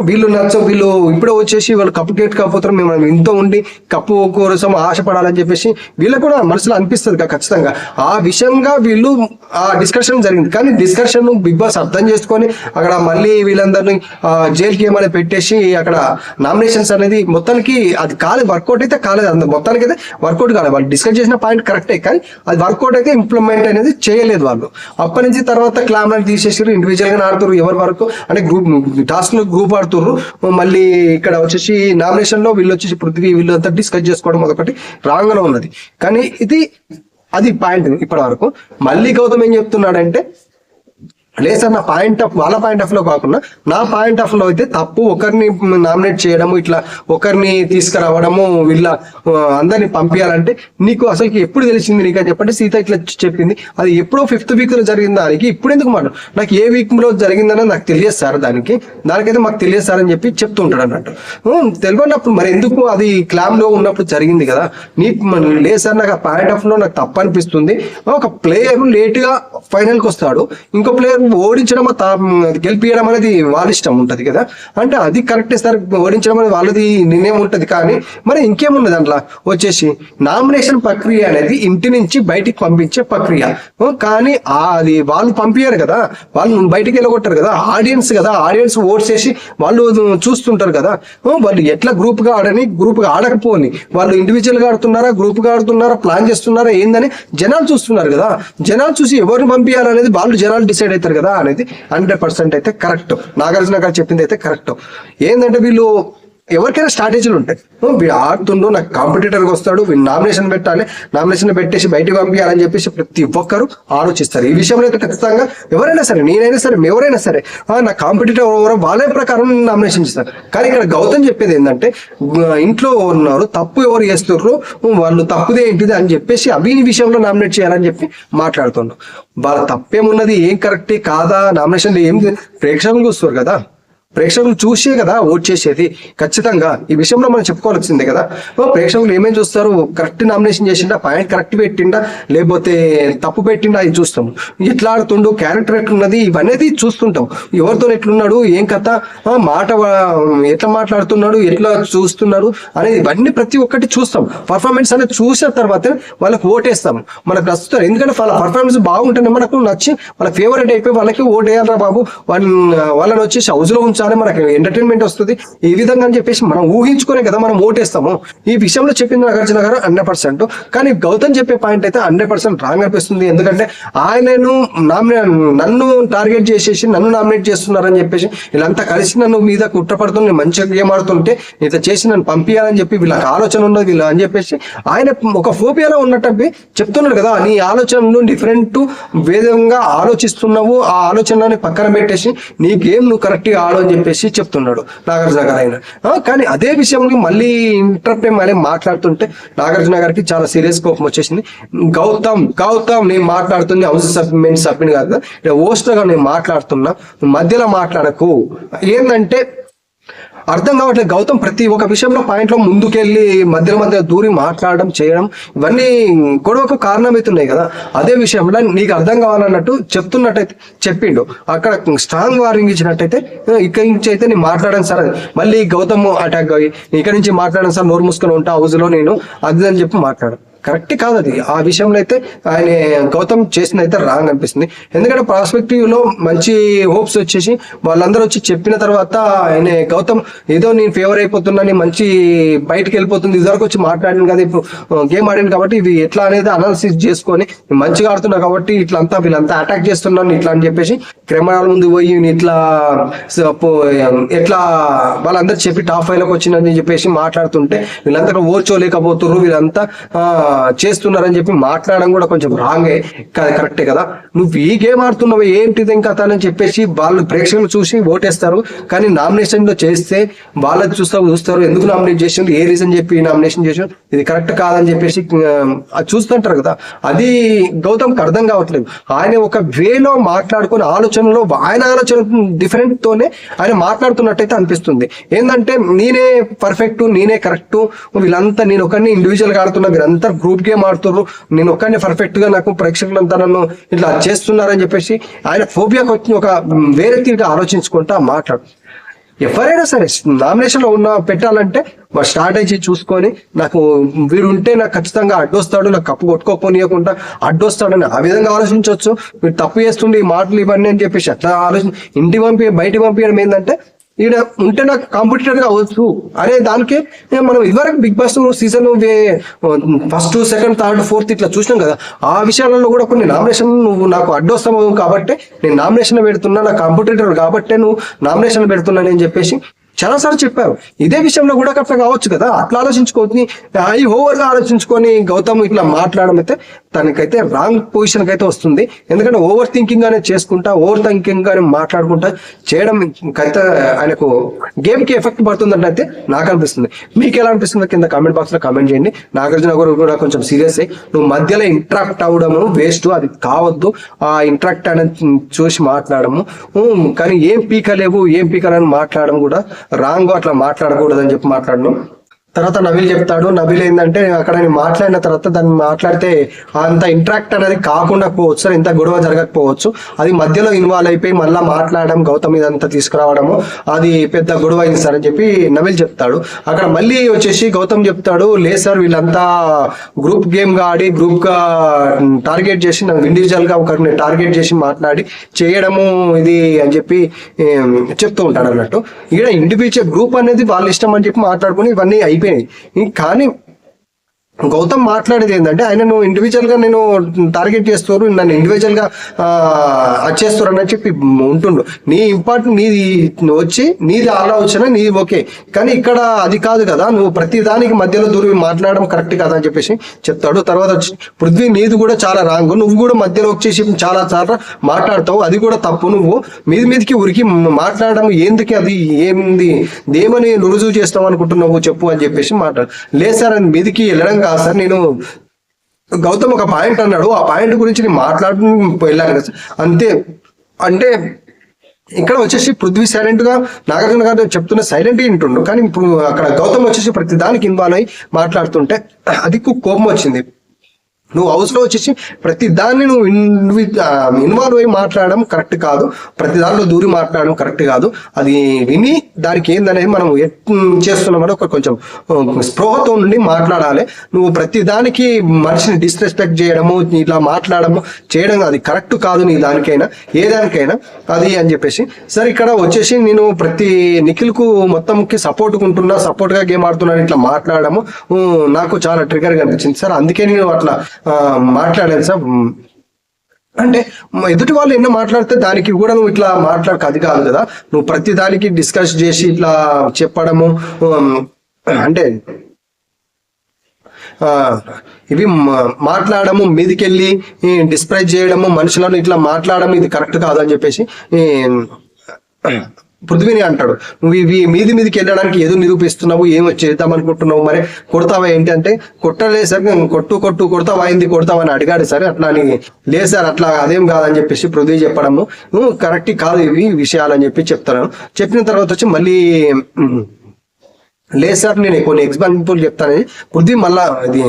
వీళ్ళు వీళ్ళు ఇప్పుడే వచ్చేసి వాళ్ళు కప్పు గేట్ కాకపోతారు, మేము ఇంత ఉండి కప్పు కోసం ఆశపడాలని చెప్పేసి వీళ్ళకి కూడా మనసులో అనిపిస్తుంది ఖచ్చితంగా. ఆ విషయంగా వీళ్ళు ఆ డిస్కషన్ జరిగింది. కానీ డిస్కషన్ బిగ్ బాస్ అర్థం చేసుకొని అక్కడ మళ్ళీ వీళ్ళందరినీ జైలుకి ఏమైనా పెట్టేసి అక్కడ నామినేషన్స్ అనేది మొత్తానికి అది కాలేదు, వర్కౌట్ అయితే కాలేదు, అంత మొత్తానికి అయితే వర్కౌట్ కాలేదు. వాళ్ళు డిస్కస్ చేసిన పాయింట్ కరెక్టే, కానీ అది వర్కౌట్ అయితే ఇంప్లిమెంట్ అనేది చేయలేదు వాళ్ళు. అప్పటి నుంచి తర్వాత క్లామ్లను తీసేసారు, ఇండివిజువల్ గా ఆడుతున్నారు ఎవరి వరకు అంటే గ్రూప్ టాస్క్ లో గ్రూప్ ఆడుతున్నారు. మళ్ళీ ఇక్కడ వచ్చేసి నామినేషన్ లో వీళ్ళు వచ్చేసి పృథ్వీ వీళ్ళంతా డిస్కస్ చేసుకోవడం అదొకటి రాంగ్ గా ఉన్నది. కానీ అది పాయింట్ ఇప్పటి వరకు. మళ్ళీ గౌతమ్ ఏం చెప్తున్నాడంటే, లేదు సార్, నా పాయింట్ ఆఫ్ వాళ్ళ పాయింట్ ఆఫ్ లో కాకుండా నా పాయింట్ ఆఫ్ లో అయితే తప్పు ఒకరిని నామినేట్ చేయడము, ఇట్లా ఒకరిని తీసుకురావడము, వీళ్ళ అందరినీ పంపించాలంటే నీకు అసలు ఎప్పుడు తెలిసింది నీకు అని చెప్పంటే సీత ఇట్లా చెప్పింది. అది ఎప్పుడో 5th వీక్ లో జరిగింది, దానికి ఇప్పుడు ఎందుకు మాట నాకు ఏ వీక్ లో జరిగిందని నాకు తెలియదు సార్, దానికైతే మాకు తెలియదు సార్ అని చెప్పి చెప్తుంటాడు అన్నట్టు. తెలియనప్పుడు మరి ఎందుకు అది క్లామ్ లో ఉన్నప్పుడు జరిగింది కదా నీకు లేదు సార్, నాకు ఆ పాయింట్ ఆఫ్ లో నాకు తప్పు అనిపిస్తుంది. ఒక ప్లేయర్ లేట్ గా ఫైనల్ కి వస్తాడు, ఇంకో ప్లేయర్ ఓడించడం గెలిపించడం అనేది వాళ్ళ ఇష్టం ఉంటది కదా. అంటే అది కరెక్టే సార్, ఓడించడం అనేది వాళ్ళది నిర్ణయం ఉంటది. కానీ మరి ఇంకేమున్నది దాంట్లో వచ్చేసి నామినేషన్ ప్రక్రియ అనేది ఇంటి నుంచి బయటికి పంపించే ప్రక్రియ. కానీ అది వాళ్ళు పంపించారు కదా, వాళ్ళు బయటికి వెళ్ళగొట్టారు కదా, ఆడియన్స్ కదా, ఆడియన్స్ ఓట్స్ చేసి వాళ్ళు చూస్తుంటారు కదా. వాళ్ళు ఎట్లా గ్రూప్ గా ఆడకపోని వాళ్ళు ఇండివిజువల్ గా ఆడుతున్నారా, గ్రూప్ గా ఆడుతున్నారా, ప్లాన్ చేస్తున్నారా ఏందని జనాలు చూస్తున్నారు కదా. జనాలు చూసి ఎవరిని పంపించాలనేది వాళ్ళు జనాలు డిసైడ్ అవుతారు కదా అనేది 100% అయితే కరెక్ట్. నాగార్జున గారు చెప్పింది అయితే కరెక్ట్. ఏంటంటే వీళ్ళు ఎవరికైనా స్ట్రాటజీలు ఉంటాయి. వీడు ఆడుతుండో నాకు కాంపిటీటర్గా వస్తాడు, వీళ్ళు నామినేషన్ పెట్టాలి, నామినేషన్ పెట్టేసి బయటకు పంపించాలని చెప్పేసి ప్రతి ఒక్కరు ఆలోచిస్తారు. ఈ విషయంలో అయితే ఖచ్చితంగా ఎవరైనా సరే, నేనైనా సరే, ఎవరైనా సరే నా కాంపిటీటర్ ఎవరో వాళ్ళే ప్రకారం నామినేషన్ చేస్తారు. కానీ ఇక్కడ గౌతమ్ చెప్పేది ఏంటంటే, ఇంట్లో ఉన్నారు తప్పు ఎవరు చేస్తున్నారు, వాళ్ళు తప్పుదే ఏంటిది అని చెప్పేసి అభిని విషయంలో నామినేట్ చేయాలని చెప్పి మాట్లాడుతున్నాడు. వాళ్ళ తప్పేమున్నది, ఏం కరెక్టే కాదా, నామినేషన్ ఏం ప్రేక్షకులు చూస్తారు కదా, ప్రేక్షకులు చూసే కదా ఓట్ చేసేది. ఖచ్చితంగా ఈ విషయంలో మనం చెప్పుకోవాల్సిందే కదా. ప్రేక్షకులు ఏమేమి చూస్తారు, కరెక్ట్ నామినేషన్ చేసిండా, పాయింట్ కరెక్ట్ పెట్టిండా, లేకపోతే తప్పు పెట్టిండా, అది చూస్తాం. ఎట్లా ఆడుతుండు, క్యారెక్టర్ ఎట్లున్నది, ఇవన్నీ చూస్తుంటాం. ఎవరితో ఎట్లున్నాడు, ఏం కథ, మాట ఎట్లా మాట్లాడుతున్నాడు, ఎట్లా చూస్తున్నారు అనేది ఇవన్నీ ప్రతి ఒక్కటి చూస్తాం. పర్ఫార్మెన్స్ అనేది చూసిన తర్వాత వాళ్ళకి ఓటేస్తాం, మనకు నచ్చుతారు. ఎందుకంటే వాళ్ళ పర్ఫార్మెన్స్ బాగుంటేనే మనకు నచ్చి వాళ్ళ ఫేవరెట్ అయిపోయి వాళ్ళకి ఓట్ వేయాలరా బాబు, వాళ్ళని వచ్చేసి హౌస్ లో ఉంచాలి, మనకి ఎంటర్టైన్మెంట్ వస్తుంది, ఈ విధంగా అని చెప్పేసి మనం ఊహించుకునే కదా మనం ఓటేస్తాము. ఈ విషయంలో చెప్పింది నాగార్జున గారు 100%. కానీ గౌతమ్ చెప్పే పాయింట్ అయితే 100% రాంగ్ అనిపిస్తుంది. ఎందుకంటే ఆయనను నన్ను టార్గెట్ చేసేసి నన్ను నామినేట్ చేస్తున్నారని చెప్పేసి వీళ్ళంతా కలిసి నన్ను మీద కుట్రపడుతుంది, నేను మంచిగా గేమ్ ఆడుతుంటే ఇంత చేసి నన్ను పంపించాలని చెప్పి వీళ్ళకి ఆలోచన ఉన్నది వీళ్ళు అని చెప్పేసి ఆయన ఒక ఫోబియాలో ఉన్నట్టు చెప్తున్నాడు కదా. నీ ఆలోచనలు డిఫరెంట్ విధంగా ఆలోచిస్తున్నావు, ఆ ఆలోచనని పక్కన పెట్టేసి నీ గేమ్ నువ్వు కరెక్ట్గా ఆలో అని చెప్పేసి చెప్తున్నాడు నాగార్జున గారు ఆయన. కానీ అదే విషయంలో మళ్ళీ ఇంటర్ప్టే మళ్ళీ మాట్లాడుతుంటే నాగార్జున గారికి చాలా సీరియస్ కోపం వచ్చేసింది. గౌతమ్ నేను మాట్లాడుతుంది హౌస్ సభ్యుని కాదు, హోస్ట్ గా నేను మాట్లాడుతున్నా, మధ్యలో మాట్లాడకు. ఏంటంటే అర్థం కావట్లేదు. గౌతమ్ ప్రతి ఒక్క విషయంలో పాయింట్లో ముందుకెళ్ళి మధ్య దూరి మాట్లాడడం చేయడం ఇవన్నీ గొడవకు కారణమవుతున్నాయి కదా. అదే విషయంలో నీకు అర్థం కావాలన్నట్టు చెప్తున్నట్టయితే చెప్పిండు, అక్కడ స్ట్రాంగ్ వార్నింగ్ ఇచ్చినట్టయితే ఇక్కడి నుంచి అయితే నేను మాట్లాడాను సార్, మళ్ళీ గౌతమ్ అటాక్ అయ్యి ఇక్కడి నుంచి మాట్లాడాను సార్, నోరు మూసుకొని ఉంటా హౌస్ లో నేను అది అని చెప్పి మాట్లాడు. కరెక్ట్ కాదు అది. ఆ విషయంలో అయితే ఆయన గౌతమ్ చేసిన అయితే రాంగ్ అనిపిస్తుంది. ఎందుకంటే ప్రాస్పెక్టివ్ లో మంచి హోప్స్ వచ్చేసి వాళ్ళందరూ వచ్చి చెప్పిన తర్వాత ఆయన గౌతమ్ ఏదో నేను ఫేవర్ అయిపోతున్నా, నేను మంచి బయటకు వెళ్ళిపోతుంది, ఇదివరకు వచ్చి మాట్లాడిన కదా, ఇప్పుడు గేమ్ ఆడింది కాబట్టి ఇది ఎట్లా అనేది అనాలిసిస్ చేసుకొని మంచిగా ఆడుతున్నా కాబట్టి వీళ్ళంతా అటాక్ చేస్తున్నాను ఇట్లా అని చెప్పేసి కెమెరాల ముందు పోయి ఇట్లా ఎట్లా వాళ్ళందరూ చెప్పి టాప్ 5 లోకి వచ్చిందని చెప్పేసి మాట్లాడుతుంటే వీళ్ళంతా ఓర్చోలేకపోతున్నారు, వీళ్ళంతా చేస్తున్నారని చెప్పి మాట్లాడడం కూడా కొంచెం రాంగే, కరెక్టే కదా. నువ్వు ఈ గేమ్ ఆడుతున్నావు ఏంటిది ఇంకా అని చెప్పేసి వాళ్ళు ప్రేక్షకులు చూసి ఓటేస్తారు. కానీ నామినేషన్ లో చేస్తే వాళ్ళకి చూస్తారు ఎందుకు నామినేట్ చేసిండు, ఏ రీజన్ చెప్పి నామినేషన్ చేసాడు, ఇది కరెక్ట్ కాదని చెప్పేసి అది చూస్తుంటారు కదా. అది గౌతమ్కి అర్థం కావట్లేదు. ఆయన ఒక వేలో మాట్లాడుకుని ఆలోచనలో ఆయన ఆలోచన డిఫరెంట్ తోనే ఆయన మాట్లాడుతున్నట్టయితే అనిపిస్తుంది. ఏంటంటే నేనే పర్ఫెక్ట్, నేనే కరెక్ట్, వీళ్ళంతా నేను ఒకరిని ఇండివిజువల్ గా ఆడుతున్నా, వీరంతా గ్రూప్ గేమ్ ఆడుతున్నారు, నేను ఒక్కడిని పర్ఫెక్ట్ గా నాకు ప్రేక్షకులంతా నన్ను ఇట్లా చేస్తున్నారని చెప్పేసి ఆయన ఫోబియాకి వచ్చి ఒక వేరే తీరుగా ఆలోచించుకుంటా మాట్లాడు. ఎవరైనా సరే నామినేషన్ లో ఉన్న పెట్టాలంటే స్ట్రాటజీ చూసుకొని నాకు వీడు ఉంటే నాకు ఖచ్చితంగా అడ్డొస్తాడు, నాకు కప్పు కొట్టుకోపోనీయకుండా అడ్డొస్తాడని ఆ విధంగా ఆలోచించవచ్చు. వీడు తప్పు చేస్తుండే ఈ మాటలు ఇవన్నీ అని చెప్పేసి అట్లా ఇంటి బయటికి పంపించడం ఏంటంటే ఈడ ఉంటే నాకు కాంపిటీటర్ గా అవ్వచ్చు అనే దానికి మనం ఇదివరకు Bigg Boss season first, second, third, fourth ఇట్లా చూసినాం కదా. ఆ విషయాలలో కూడా కొన్ని నామినేషన్ నువ్వు నాకు అడ్డొస్తావు కాబట్టి నేను నామినేషన్ పెడుతున్నా, నా కాంపిటీటర్ కాబట్టే నువ్వు నామినేషన్ పెడుతున్నానని చెప్పేసి చాలాసార్లు చెప్పారు. ఇదే విషయంలో కూడా అట్లా కావచ్చు కదా. అట్లా ఆలోచించుకొని ఓవర్ గా ఆలోచించుకొని గౌతమ్ ఇట్లా మాట్లాడడం అయితే తనకైతే రాంగ్ పొజిషన్ అయితే వస్తుంది. ఎందుకంటే ఓవర్ థింకింగ్ అనేది చేసుకుంటా, ఓవర్ థింకింగ్ గానే మాట్లాడుకుంటా చేయడం అయితే ఆయనకు గేమ్ కి ఎఫెక్ట్ పడుతుందంటే అయితే నాకు అనిపిస్తుంది. మీకు ఎలా అనిపిస్తుందో కింద కామెంట్ బాక్స్ లో కామెంట్ చేయండి. నాగార్జున గారు కూడా కొంచెం సీరియస్ అయ్యి నువ్వు మధ్యలో ఇంట్రాక్ట్ అవ్వడము వేస్ట్, అది కావద్దు. ఆ ఇంట్రాక్ట్ అనేది చూసి మాట్లాడము, కానీ ఏం పీకలేవు ఏం పీకలని మాట్లాడడం కూడా రాంగ్, అట్లా మాట్లాడకూడదు అని చెప్పి మాట్లాడను. తర్వాత నబీల్ చెప్తాడు. నబీల్ ఏంటంటే అక్కడ నేను మాట్లాడిన తర్వాత దాన్ని మాట్లాడితే అంత ఇంట్రాక్ట్ అనేది కాకుండా పోవచ్చు సార్, ఇంత గొడవ జరగకపోవచ్చు, అది మధ్యలో ఇన్వాల్వ్ అయిపోయి మళ్ళీ మాట్లాడడం గౌతమ్ ఇదంతా తీసుకురావడము అది పెద్ద గొడవ అయింది సార్ అని చెప్పి నబీల్ చెప్తాడు. అక్కడ మళ్ళీ వచ్చేసి గౌతమ్ చెప్తాడు, లేదు సార్ వీళ్ళంతా గ్రూప్ గేమ్ గా ఆడి గ్రూప్ గా టార్గెట్ చేసి నాకు ఇండివిజువల్ గా ఒకరిని టార్గెట్ చేసి మాట్లాడి చేయడము ఇది అని చెప్పి చెప్తూ ఉంటాడు అన్నట్టు. ఇక్కడ ఇండివిజువల్ గ్రూప్ అనేది వాళ్ళ ఇష్టం అని చెప్పి మాట్లాడుకుని ఇవన్నీ అయిపోయి కానీ గౌతమ్ మాట్లాడేది ఏంటంటే ఆయనను ఇండివిజువల్ గా నేను టార్గెట్ చేస్తారు, నన్ను ఇండివిజువల్ గా చేస్తారు అని చెప్పి ఉంటుండు. నీ ఇంపార్టెంట్ నీది వచ్చి నీది ఆలోచన నీది ఓకే, కానీ ఇక్కడ అది కాదు కదా, నువ్వు ప్రతి దానికి మధ్యలో దూరి మాట్లాడడం కరెక్ట్ కాదా అని చెప్పేసి చెప్తాడు. తర్వాత వచ్చి పృథ్వీ నీది కూడా చాలా రాంగ్, నువ్వు కూడా మధ్యలో వచ్చేసి చాలా చాలా మాట్లాడతావు, అది కూడా తప్పు, నువ్వు మీదికి ఉరికి మాట్లాడడం ఎందుకు, అది ఏంది దేమని రుజువు చేస్తావు అనుకుంటున్నావు చెప్పు అని చెప్పేసి మాట్లాడు. లేదు సార్ అని మీదికి వెళ్ళడం కాదు సార్, నేను గౌతమ్ ఒక పాయింట్ అన్నాడు, ఆ పాయింట్ గురించి నేను మాట్లాడుతూ వెళ్ళాను కదా అంతే. అంటే ఇక్కడ వచ్చేసి పృథ్వీ సైలెంట్ గా నాగార్జున గారు చెప్తున్న సైలెంట్ గా వింటుండు, కానీ ఇప్పుడు అక్కడ గౌతమ్ వచ్చేసి ప్రతి దానికి ఇన్వాల్వ్ అయ్యి మాట్లాడుతుంటే అది కోపం వచ్చింది. నువ్వు హౌస్ లో వచ్చేసి ప్రతి దాన్ని నువ్వు ఇన్వాల్వ్ అయ్యి మాట్లాడడం కరెక్ట్ కాదు, ప్రతి దాంట్లో దూరి మాట్లాడడం కరెక్ట్ కాదు. అది విని దానికి ఏందనేది మనం చేస్తున్నామని ఒక కొంచెం స్పృహతో నుండి మాట్లాడాలి. నువ్వు ప్రతి దానికి మనిషిని డిస్రెస్పెక్ట్ చేయడము ఇట్లా మాట్లాడము చేయడం అది కరెక్ట్ కాదు, నీ దానికైనా ఏ దానికైనా అది అని చెప్పేసి. సరే ఇక్కడ వచ్చేసి నేను ప్రతి నిఖిల్ కు మొత్తంకి సపోర్ట్ కుంటున్నా, సపోర్ట్ గా గేమ్ ఆడుతున్నాను ఇట్లా మాట్లాడము నాకు చాలా ట్రిగర్ గా అనిపించింది సార్, అందుకే నేను అట్లా మాట్లాడాను సార్. అంటే ఎదుటి వాళ్ళు ఎన్నో మాట్లాడితే దానికి కూడా నువ్వు ఇట్లా మాట్లాడక అది కాదు కదా, నువ్వు ప్రతి దానికి డిస్కస్ చేసి ఇట్లా చెప్పడము అంటే ఇవి మాట్లాడము మీదికెళ్ళి డిస్ప్రైజ్ చేయడము మనుషులను ఇట్లా మాట్లాడడం ఇది కరెక్ట్ కాదు అని చెప్పేసి పృథ్వీని అంటాడు. నువ్వు ఇవి మీదికి వెళ్ళడానికి ఏదో నిరూపిస్తున్నావు, ఏమో చేద్దాం అనుకుంటున్నావు, మరి కొడతావా ఏంటి అంటే కొట్టలేదు సార్, కొడతావా అయింది కొడతావా అని అడిగాడు సార్. అట్లా అని లేదు సార్ అట్లా అదేం కాదని చెప్పేసి పృథ్వీ చెప్పడము కరెక్ట్ కాదు ఇవి విషయాలని చెప్పి చెప్తాను. చెప్పిన తర్వాత వచ్చి మళ్ళీ లేదు సార్ నేను కొన్ని ఎగ్జాంపుల్ చెప్తానని పృథ్వీ మళ్ళా ఇది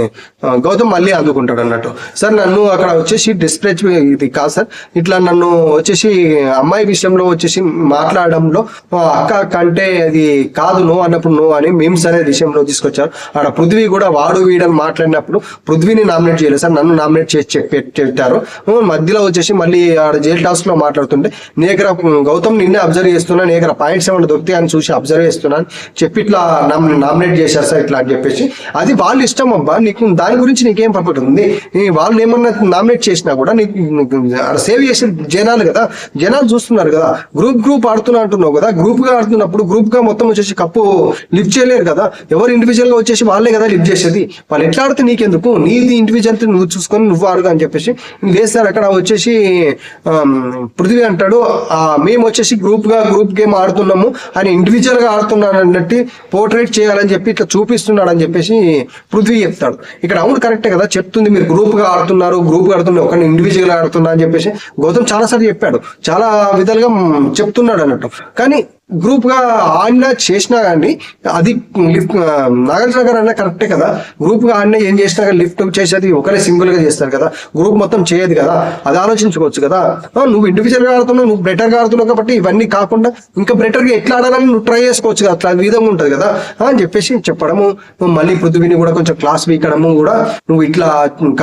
గౌతమ్ మళ్ళీ అందుకుంటాడు అన్నట్టు. సార్ నన్ను అక్కడ వచ్చేసి డిస్ప్రేజ్ ఇది కాదు సార్, ఇట్లా నన్ను వచ్చేసి అమ్మాయి విషయంలో వచ్చేసి మాట్లాడడంలో అక్క కంటే అది కాదు నో అన్నప్పుడు నో అని మీమ్స్ అనే విషయంలో తీసుకొచ్చారు. అక్కడ పృథ్వీ కూడా వాడు వీడని మాట్లాడినప్పుడు పృథ్వీని నామినేట్ చేయలేదు సార్, నన్ను నామినేట్ చేసి పెట్టారు. మధ్యలో వచ్చేసి మళ్ళీ ఆడ జైల్ టాస్క్ లో మాట్లాడుతుంటే నీ దగ్గర గౌతమ్ నిన్నే అబ్జర్వ్ చేస్తున్నా, నీ దగ్గర పాయింట్స్ ఏమైనా దొరికితే అని చూసి అబ్జర్వ్ చేస్తున్నాను చెప్పి ఇట్లా నామినేట్ చేశారు సార్ ఇట్లా అని చెప్పేసి. అది వాళ్ళ ఇష్టం అబ్బా, నీకు దాని గురించి నీకేం పర్పట్ ఉంది. వాళ్ళు ఏమన్నా నామినేట్ చేసినా కూడా నీకు సేవ్ చేసే జనాలు కదా, జనాలు చూస్తున్నారు కదా. గ్రూప్ ఆడుతున్నా అంటున్నావు కదా, గ్రూప్ గా ఆడుతున్నప్పుడు గ్రూప్ గా మొత్తం వచ్చేసి కప్పు లిఫ్ట్ చేయలేరు కదా, ఎవరు ఇండివిజువల్ గా వచ్చేసి వాళ్ళే కదా లిఫ్ట్ చేసేది. వాళ్ళు ఎట్లా ఆడితే నీకెందుకు, నీది ఇండివిజువల్ నువ్వు చూసుకొని నువ్వు ఆడుగా అని చెప్పేసి. లేదు సార్ అక్కడ వచ్చేసి పృథ్వీ అంటాడు మేము వచ్చేసి గ్రూప్ గేమ్ ఆడుతున్నాము అని ఇండివిజువల్ గా ఆడుతున్నాను అన్నట్టు పోర్ట్రేట్ చేయాలని చెప్పి ఇట్లా చూపిస్తున్నాడు అని చెప్పేసి పృథ్వీ చెప్తాడు. ఇక్కడ అవును కరెక్టే కదా చెప్తుంది, మీరు గ్రూప్ గా ఆడుతున్నారు ఒకరిని ఇండివిజువల్ గా ఆడుతున్నా అని చెప్పేసి గౌతమ్ చాలా సార్లు చెప్పాడు, చాలా విధాలుగా చెప్తున్నాడు అన్నట్టు. కానీ గ్రూప్ గా ఆడినా చేసినా కానీ అది లిఫ్ట్ నాగార్జున గారు అన్న కరెక్టే కదా. గ్రూప్ గా ఆడినా ఏం చేసినా కానీ లిఫ్ట్ చేసేది ఒకరే సింగిల్ గా చేస్తారు కదా, గ్రూప్ మొత్తం చేయదు కదా. అది ఆలోచించుకోవచ్చు కదా. నువ్వు ఇండివిజువల్ గా ఆడుతున్నావు, నువ్వు బెటర్ గా ఆడుతున్నావు కాబట్టి ఇవన్నీ కాకుండా ఇంకా బెటర్ గా ఎట్లా ఆడాలని నువ్వు ట్రై చేసుకోవచ్చు కదా. అట్లా విధంగా ఉంటది కదా అని చెప్పేసి చెప్పడము. మళ్ళీ పృథ్వీని కూడా కొంచెం క్లాస్ వీకడము కూడా, నువ్వు ఇట్లా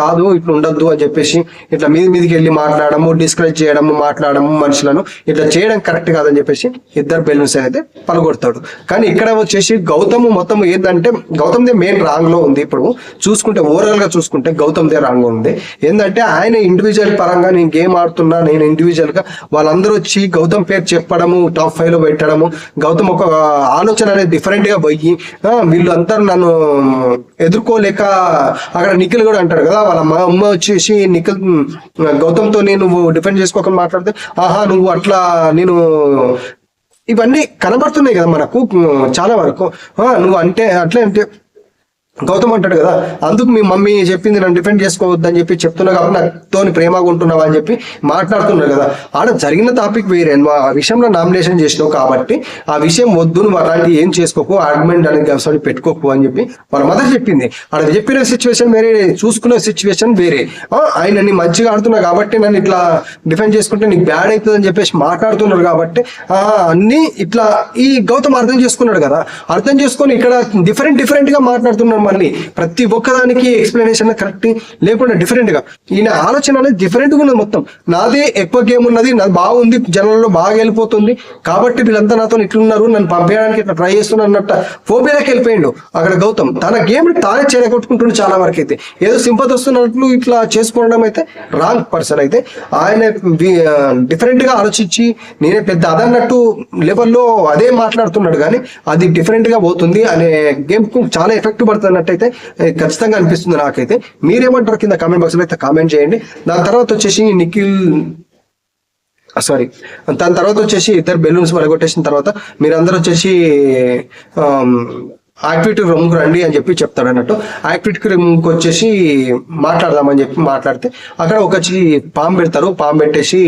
కాదు ఇట్లా ఉండొద్దు అని చెప్పేసి ఇట్లా మీదికి వెళ్ళి మాట్లాడము, డిస్కరేజ్ చేయడము, మాట్లాడము మనుషులను ఇట్లా చేయడం కరెక్ట్ కాదని చెప్పేసి ఇద్దరు బెలూన్స్ అయితే పలగొడతాడు. కానీ ఇక్కడ వచ్చేసి గౌతమ్ మొత్తం ఏంటంటే గౌతమ్దే మెయిన్ రాంగ్ లో ఉంది. ఇప్పుడు చూసుకుంటే ఓవరాల్ గా చూసుకుంటే గౌతమ్దే రాంగ్ లో ఉంది. ఏంటంటే ఆయన ఇండివిజువల్ పరంగా నేను గేమ్ ఆడుతున్నా, నేను ఇండివిజువల్ గా వాళ్ళందరూ వచ్చి గౌతమ్ పేరు చెప్పడము, టాప్ 5 లో పెట్టడము, గౌతమ్ ఒక ఆలోచన అనేది డిఫరెంట్ గా పోయి వీళ్ళు అందరూ నన్ను ఎదుర్కోలేక అక్కడ నిఖిల్ కూడా అంటాడు కదా, వాళ్ళ అమ్మ వచ్చేసి నిఖిల్ గౌతమ్తో నేను డిఫెండ్ చేసుకోకుండా మాట్లాడితే ఆహా నువ్వు అట్లా నేను ఇవన్నీ కనబడుతున్నాయి కదా మనకు చాలా వరకు. నువ్వు అంటే అట్లే అంటే గౌతమ్ అంటాడు కదా, అందుకు మీ మమ్మీ చెప్పింది నన్ను డిఫెండ్ చేసుకోవద్దని చెప్పి చెప్తున్నా కాబట్టి నాతోని ప్రేమగా ఉంటున్నావా అని చెప్పి మాట్లాడుతున్నాడు కదా. ఆడ జరిగిన టాపిక్ వేరే, నువ్వు ఆ విషయంలో నామినేషన్ చేసినావు కాబట్టి ఆ విషయం వద్దు, నువ్వు అలాంటి ఏం చేసుకోకు, ఆర్గ్యుమెంట్ అనేది అవసరం పెట్టుకోకు అని చెప్పి వాళ్ళ మదర్ చెప్పింది. ఆడ చెప్పిన సిచ్యువేషన్ వేరే, చూసుకున్న సిచ్యువేషన్ వేరే. ఆయనని మంచిగా ఆడుతున్నా కాబట్టి నన్ను ఇట్లా డిఫెండ్ చేసుకుంటే నీకు బ్యాడ్ అవుతుంది అని చెప్పేసి మాట్లాడుతున్నారు కాబట్టి అన్ని ఇట్లా ఈ గౌతమ్ అర్థం చేసుకున్నాడు కదా. అర్థం చేసుకొని ఇక్కడ డిఫరెంట్ గా మాట్లాడుతున్నాడు. మళ్ళీ ప్రతి ఒక్కదానికి ఎక్స్ప్లెనేషన్ కరెక్ట్ లేకుండా డిఫరెంట్ గా ఈయన ఆలోచన అనేది డిఫరెంట్ గా ఉన్నది. మొత్తం నాదే ఎక్కువ గేమ్ ఉన్నది, నాది బాగుంది, జనంలో బాగా వెళ్ళిపోతుంది కాబట్టి వీళ్ళంతా నాతో ఇట్లున్నారు, నన్ను పంపేయడానికి ఇట్లా ట్రై చేస్తున్నా అన్నట్ట ఫోబియాకి వెళ్ళిపోయిండు. అక్కడ గౌతమ్ తన గేమ్ తానే చెడగొట్టుకుంటుండే చాలా వరకు అయితే. ఏదో సింపతి వస్తున్నట్లు ఇట్లా చేసుకోవడం అయితే రాంగ్ పర్సన్. అయితే ఆయన డిఫరెంట్ గా ఆలోచించి నేనే పెద్ద అదన్నట్టు లెవెల్లో అదే మాట్లాడుతున్నాడు కానీ అది డిఫరెంట్ గా పోతుంది అనే గేమ్ కు చాలా ఎఫెక్ట్ పడుతుంది అన్నట్టయితే ఖచ్చితంగా అనిపిస్తుంది నాకైతే. మీరేమంటారు కింద కామెంట్ బాక్స్ లో అయితే కామెంట్ చేయండి. దాని తర్వాత వచ్చేసి దాని తర్వాత వచ్చేసి ఇద్దరు బెలూన్స్ పడగొట్టేసిన తర్వాత మీరందరూ వచ్చేసి యాక్టివిటీ రూమ్కి రండి అని చెప్పి చెప్తాడు అన్నట్టు. యాక్టివిటీ రూమ్కి వచ్చేసి మాట్లాడదామని చెప్పి మాట్లాడితే అక్కడ ఒకచ్చి పాము పెడతారు. పాము పెట్టేసి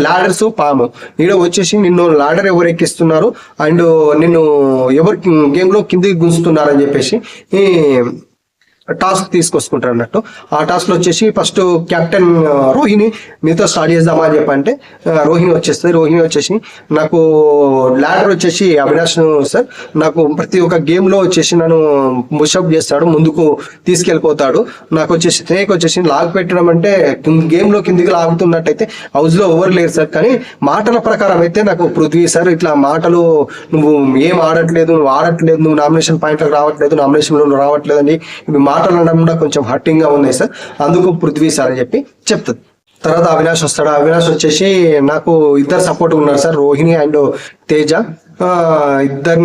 లాడర్స్ పాము ఈడ వచ్చేసి నిన్ను లాడర్ ఎవరు ఎక్కిస్తున్నారు అండ్ నిన్ను ఎవరు గేమ్ లో కిందికి గుంజుతున్నారు అని చెప్పేసి టాస్క్ తీసుకొచ్చుకుంటారు అన్నట్టు. ఆ టాస్క్ లో వచ్చేసి ఫస్ట్ కెప్టెన్ రోహిణి మీతో స్టార్ట్ చేద్దామా అని చెప్పంటే రోహిణి వచ్చేస్తుంది. రోహిణి వచ్చేసి నాకు లాడర్ వచ్చేసి అవినాష్ సార్ నాకు ప్రతి ఒక్క గేమ్ లో వచ్చేసి నన్ను పుషప్ చేస్తాడు, ముందుకు తీసుకెళ్ళిపోతాడు. నాకు వచ్చేసి స్నేక్ వచ్చేసి లాగ్ పెట్టడం అంటే గేమ్ లో కిందికి లాగుతున్నట్టయితే హౌస్ లో ఎవరు లేరు సార్. కానీ మాటల ప్రకారం అయితే నాకు పృథ్వీ సార్ ఇట్లా మాటలు నువ్వు ఏం ఆడట్లేదు, నువ్వు నామినేషన్ పాయింట్లకు రావట్లేదు, నామినేషన్ లో రావట్లేదు అని మాట్లాడడం కూడా కొంచెం హర్టింగ్ గా ఉన్నాయి సార్, అందుకు పృథ్వీ సార్ అని చెప్పి చెప్తుంది. తర్వాత అవినాష్ వస్తాడు. అవినాష్ వచ్చేసి నాకు ఇద్దరు సపోర్ట్ ఉన్నారు సార్, రోహిణి అండ్ తేజ. ఇద్దరు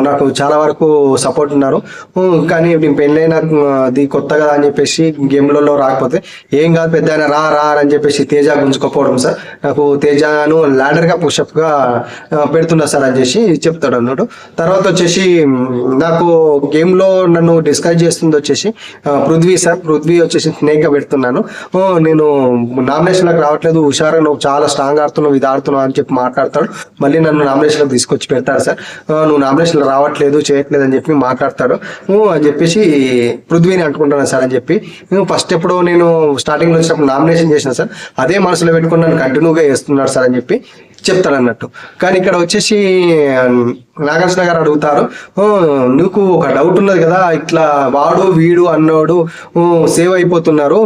నాకు చాలా వరకు సపోర్ట్ ఉన్నారు. కానీ నేను పెళ్ళైన అది కొత్త కదా అని చెప్పేసి గేమ్లలో రాకపోతే ఏం కాదు పెద్ద రా అని చెప్పేసి తేజ గుంజుకోపోవడం సార్. నాకు తేజను లాడర్ గా పుషప్ గా పెడుతున్నా సార్ అని చేసి చెప్తాడు అన్నట్టు. తర్వాత వచ్చేసి నాకు గేమ్ లో నన్ను డిస్కరేజ్ చేస్తుంది వచ్చేసి పృథ్వీ సార్. పృథ్వీ వచ్చేసి స్నేక్ గా పెడుతున్నాను, నేను నామినేషన్ లకు రావట్లేదు, హుషారు నువ్వు చాలా స్ట్రాంగ్ ఆడుతున్నావు, ఇది ఆడుతున్నావు అని చెప్పి మాట్లాడతాడు. మళ్ళీ నన్ను నామినేషన్ లో తీసుకొచ్చి పెడతాడు సార్. నువ్వు నామినేషన్ రావట్లేదు చేయట్లేదు అని చెప్పి మాట్లాడతాడు అని చెప్పేసి పృథ్వీని అంటుకుంటాను సార్ అని చెప్పి. ఫస్ట్ ఎప్పుడో నేను స్టార్టింగ్ లో వచ్చినప్పుడు నామినేషన్ చేసిన సార్, అదే మనసులో పెట్టుకుని నన్ను కంటిన్యూగా చేస్తున్నాడు సార్ అని చెప్పి చెప్తాడు అన్నట్టు. కానీ ఇక్కడ వచ్చేసి నాగార్జున గారు అడుగుతారు, నీకు ఒక డౌట్ ఉన్నది కదా, ఇట్లా వాడు వీడు అన్నోడు సేవ్ అయిపోతున్నారు,